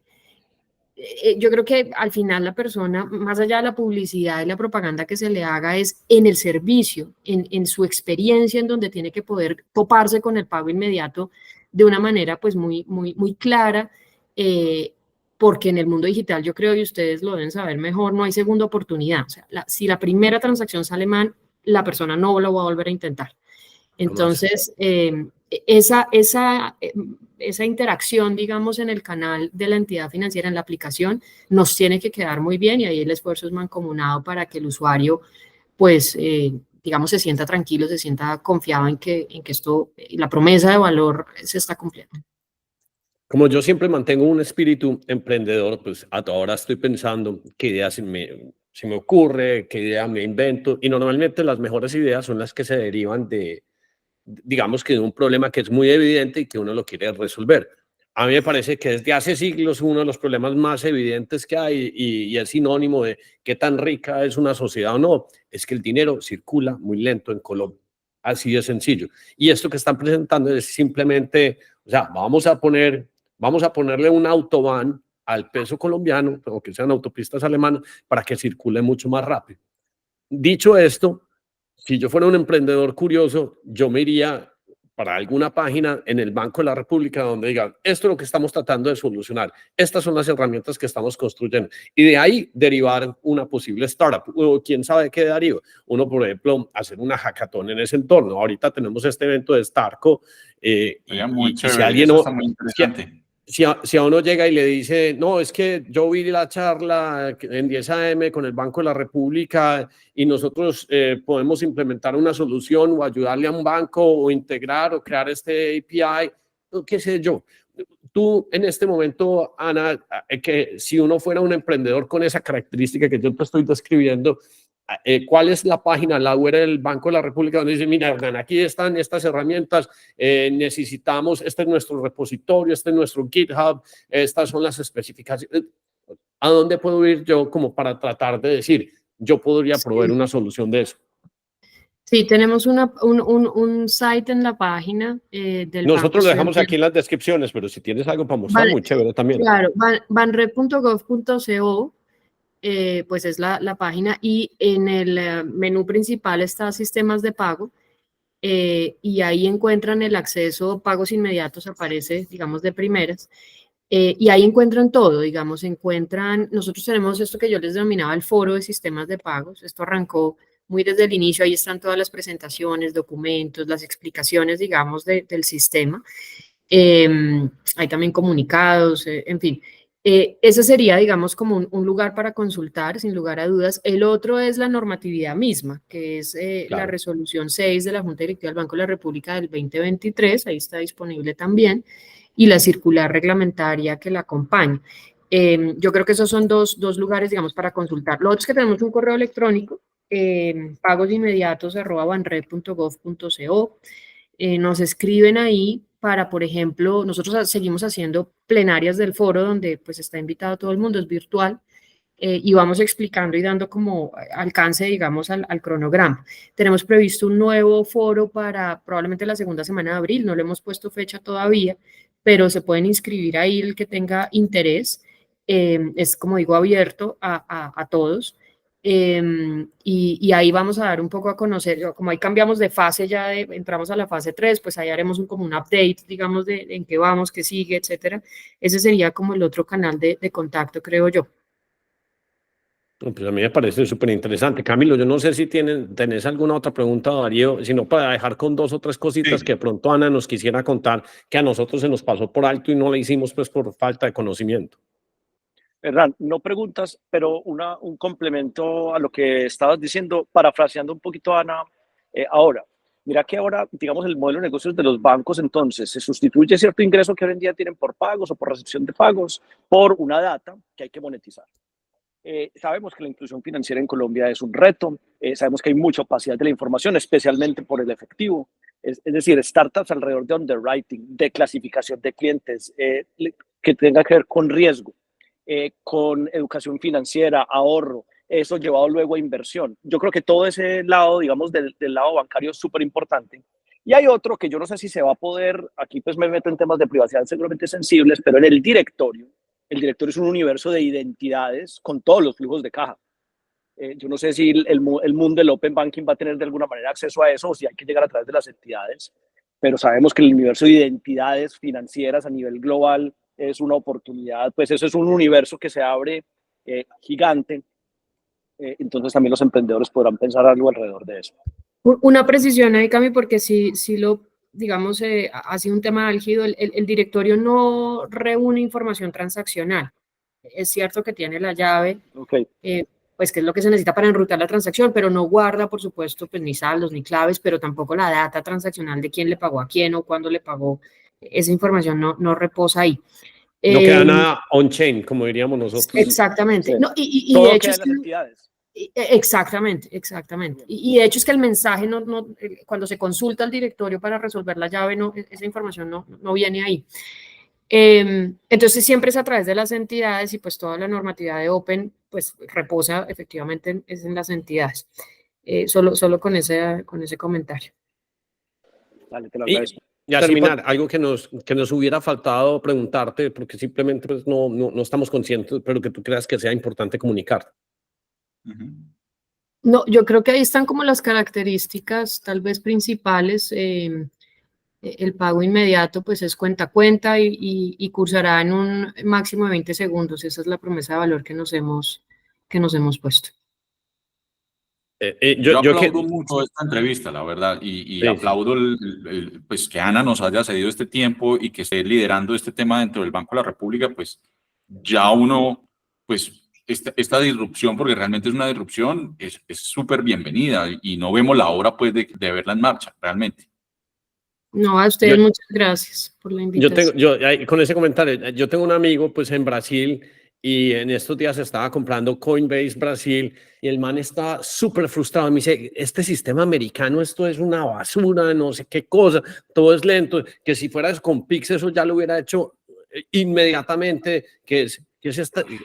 creo que al final la persona, más allá de la publicidad y la propaganda que se le haga, es en el servicio, en su experiencia, en donde tiene que poder toparse con el pago inmediato de una manera pues muy clara, porque en el mundo digital, yo creo, y ustedes lo deben saber mejor, no hay segunda oportunidad. O sea, si la primera transacción sale mal, la persona no lo va a volver a intentar. Entonces, esa interacción, digamos, en el canal de la entidad financiera, en la aplicación, nos tiene que quedar muy bien y ahí el esfuerzo es mancomunado para que el usuario, pues, digamos, se sienta tranquilo, se sienta confiado en que esto, la promesa de valor se está cumpliendo. Como yo siempre mantengo un espíritu emprendedor, pues ahora estoy pensando qué idea se me ocurre, qué idea me invento, y normalmente las mejores ideas son las que se derivan de, digamos que de un problema que es muy evidente y que uno lo quiere resolver. A mí me parece que desde hace siglos uno de los problemas más evidentes que hay y es sinónimo de qué tan rica es una sociedad o no, es que el dinero circula muy lento en Colombia. Así de sencillo. Y esto que están presentando es simplemente, o sea, vamos a ponerle un autobahn al peso colombiano, o que sean autopistas alemanas, para que circule mucho más rápido. Dicho esto, si yo fuera un emprendedor curioso, yo me iría para alguna página en el Banco de la República donde digan, esto es lo que estamos tratando de solucionar, estas son las herramientas que estamos construyendo, y de ahí derivar una posible startup, o quién sabe qué deriva. Uno, por ejemplo, hacer una hackathon en ese entorno. Ahorita tenemos este evento de Starco, Muy y si chévere, alguien eso está muy interesante. si a uno llega y le dice, no, es que yo vi la charla en 10 AM con el Banco de la República y nosotros podemos implementar una solución o ayudarle a un banco o integrar o crear este API, qué sé yo. Tú en este momento, Ana, que si uno fuera un emprendedor con esa característica que yo te estoy describiendo, ¿cuál es la página, la URL del Banco de la República donde dice, mira, Hernán, aquí están estas herramientas, necesitamos, este es nuestro repositorio, este es nuestro GitHub, estas son las especificaciones? ¿A dónde puedo ir yo como para tratar de decir, yo podría proveer una solución de eso? Sí, tenemos un site en la página del banco. Nosotros lo dejamos aquí en las descripciones, pero si tienes algo para mostrar, muy chévere también. Claro, banred.gov.co. Pues es la página y en el menú principal está sistemas de pago y ahí encuentran el acceso, pagos inmediatos aparece, digamos, de primeras. Y ahí encuentran todo, digamos, nosotros tenemos esto que yo les denominaba el foro de sistemas de pagos, esto arrancó muy desde el inicio, ahí están todas las presentaciones, documentos, las explicaciones, digamos, del sistema. Hay también comunicados, en fin. Ese sería, digamos, como un lugar para consultar, sin lugar a dudas. El otro es la normatividad misma, que es la resolución 6 de la Junta Directiva del Banco de la República del 2023, ahí está disponible también, y la circular reglamentaria que la acompaña. Yo creo que esos son dos lugares, digamos, para consultar. Lo otro es que tenemos un correo electrónico, pagosinmediatos@banred.gov.co. Nos escriben ahí para, por ejemplo, nosotros seguimos haciendo plenarias del foro donde pues está invitado todo el mundo, es virtual, y vamos explicando y dando como alcance, digamos, al cronograma. Tenemos previsto un nuevo foro para probablemente la segunda semana de abril, no le hemos puesto fecha todavía, pero se pueden inscribir ahí el que tenga interés. Es, como digo, abierto a todos. Y ahí vamos a dar un poco a conocer, como ahí cambiamos de fase, ya entramos a la fase 3, pues ahí haremos como un update, digamos, de en qué vamos, qué sigue, etcétera. Ese sería como el otro canal de contacto, creo yo. No, pues a mí me parece súper interesante. Camilo, yo no sé si tenés alguna otra pregunta, Darío, sino para dejar con 2 o 3 cositas Sí. que de pronto Ana nos quisiera contar, que a nosotros se nos pasó por alto y no la hicimos pues por falta de conocimiento. Hernán, no preguntas, pero un complemento a lo que estabas diciendo, parafraseando un poquito a Ana, ahora, mira que ahora, digamos, el modelo de negocios de los bancos, entonces, se sustituye cierto ingreso que hoy en día tienen por pagos o por recepción de pagos por una data que hay que monetizar. Sabemos que la inclusión financiera en Colombia es un reto, sabemos que hay mucha opacidad de la información, especialmente por el efectivo, es decir, startups alrededor de underwriting, de clasificación de clientes, que tenga que ver con riesgo, con educación financiera, ahorro, eso llevado luego a inversión. Yo creo que todo ese lado, digamos, del lado bancario es súper importante. Y hay otro que yo no sé si se va a poder, aquí pues me meto en temas de privacidad seguramente sensibles, pero en el directorio es un universo de identidades con todos los flujos de caja. Yo no sé si el mundo del Open Banking va a tener de alguna manera acceso a eso o si hay que llegar a través de las entidades, pero sabemos que el universo de identidades financieras a nivel global es una oportunidad, pues eso es un universo que se abre gigante, entonces también los emprendedores podrán pensar algo alrededor de eso. Una precisión ahí, Cami, porque sí lo, digamos, ha sido un tema álgido. El directorio no reúne información transaccional. Es cierto que tiene la llave, Okay. pues que es lo que se necesita para enrutar la transacción, pero no guarda, por supuesto, pues ni saldos ni claves, pero tampoco la data transaccional de quién le pagó a quién o cuándo le pagó. Esa información no reposa ahí. No queda nada on-chain, como diríamos nosotros. Exactamente. Sí. No, y Todo de hecho queda es en las entidades. Exactamente. Y de hecho es que el mensaje, cuando se consulta al directorio para resolver la llave, esa información no viene ahí. Entonces siempre es a través de las entidades y pues toda la normatividad de Open pues reposa efectivamente es en las entidades. Solo con ese comentario. Dale, te lo Y agradezco. ya terminar, algo que nos hubiera faltado preguntarte, porque simplemente pues, no estamos conscientes, pero que tú creas que sea importante comunicar. No, yo creo que ahí están como las características tal vez principales. El pago inmediato pues es cuenta a cuenta y cursará en un máximo de 20 segundos. Esa es la promesa de valor que nos hemos puesto. Yo aplaudo mucho esta entrevista, la verdad, y Sí, aplaudo pues que Ana nos haya cedido este tiempo y que esté liderando este tema dentro del Banco de la República, pues ya uno, pues esta disrupción, porque realmente es una disrupción, es súper bienvenida y no vemos la hora pues de verla en marcha, realmente. No, a ustedes muchas gracias por la invitación. Con ese comentario, yo tengo un amigo pues en Brasil y en estos días estaba comprando Coinbase Brasil y el man está súper frustrado. Me dice, este sistema americano, esto es una basura, no sé qué cosa, todo es lento, que si fueras con Pix eso ya lo hubiera hecho inmediatamente,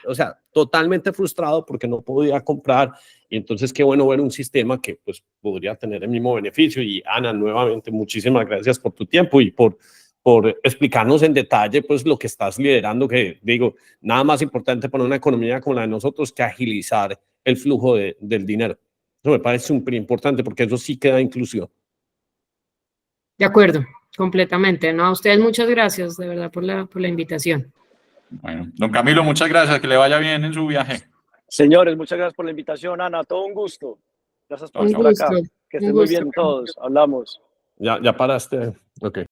o sea, totalmente frustrado porque no podía comprar. Y entonces qué bueno ver un sistema que pues podría tener el mismo beneficio. Y Ana, nuevamente, muchísimas gracias por tu tiempo y por explicarnos en detalle pues lo que estás liderando, que digo, nada más importante para una economía como la de nosotros que agilizar el flujo del dinero. Eso me parece súper importante porque eso sí queda inclusión. De acuerdo, completamente. No, a ustedes muchas gracias de verdad por la invitación. Bueno, don Camilo, muchas gracias, que le vaya bien en su viaje. Señores, muchas gracias por la invitación, Ana, todo un gusto. Gracias por Un estar acá. gusto. Que estén muy bien todos. Hablamos. Ya paraste. Ok.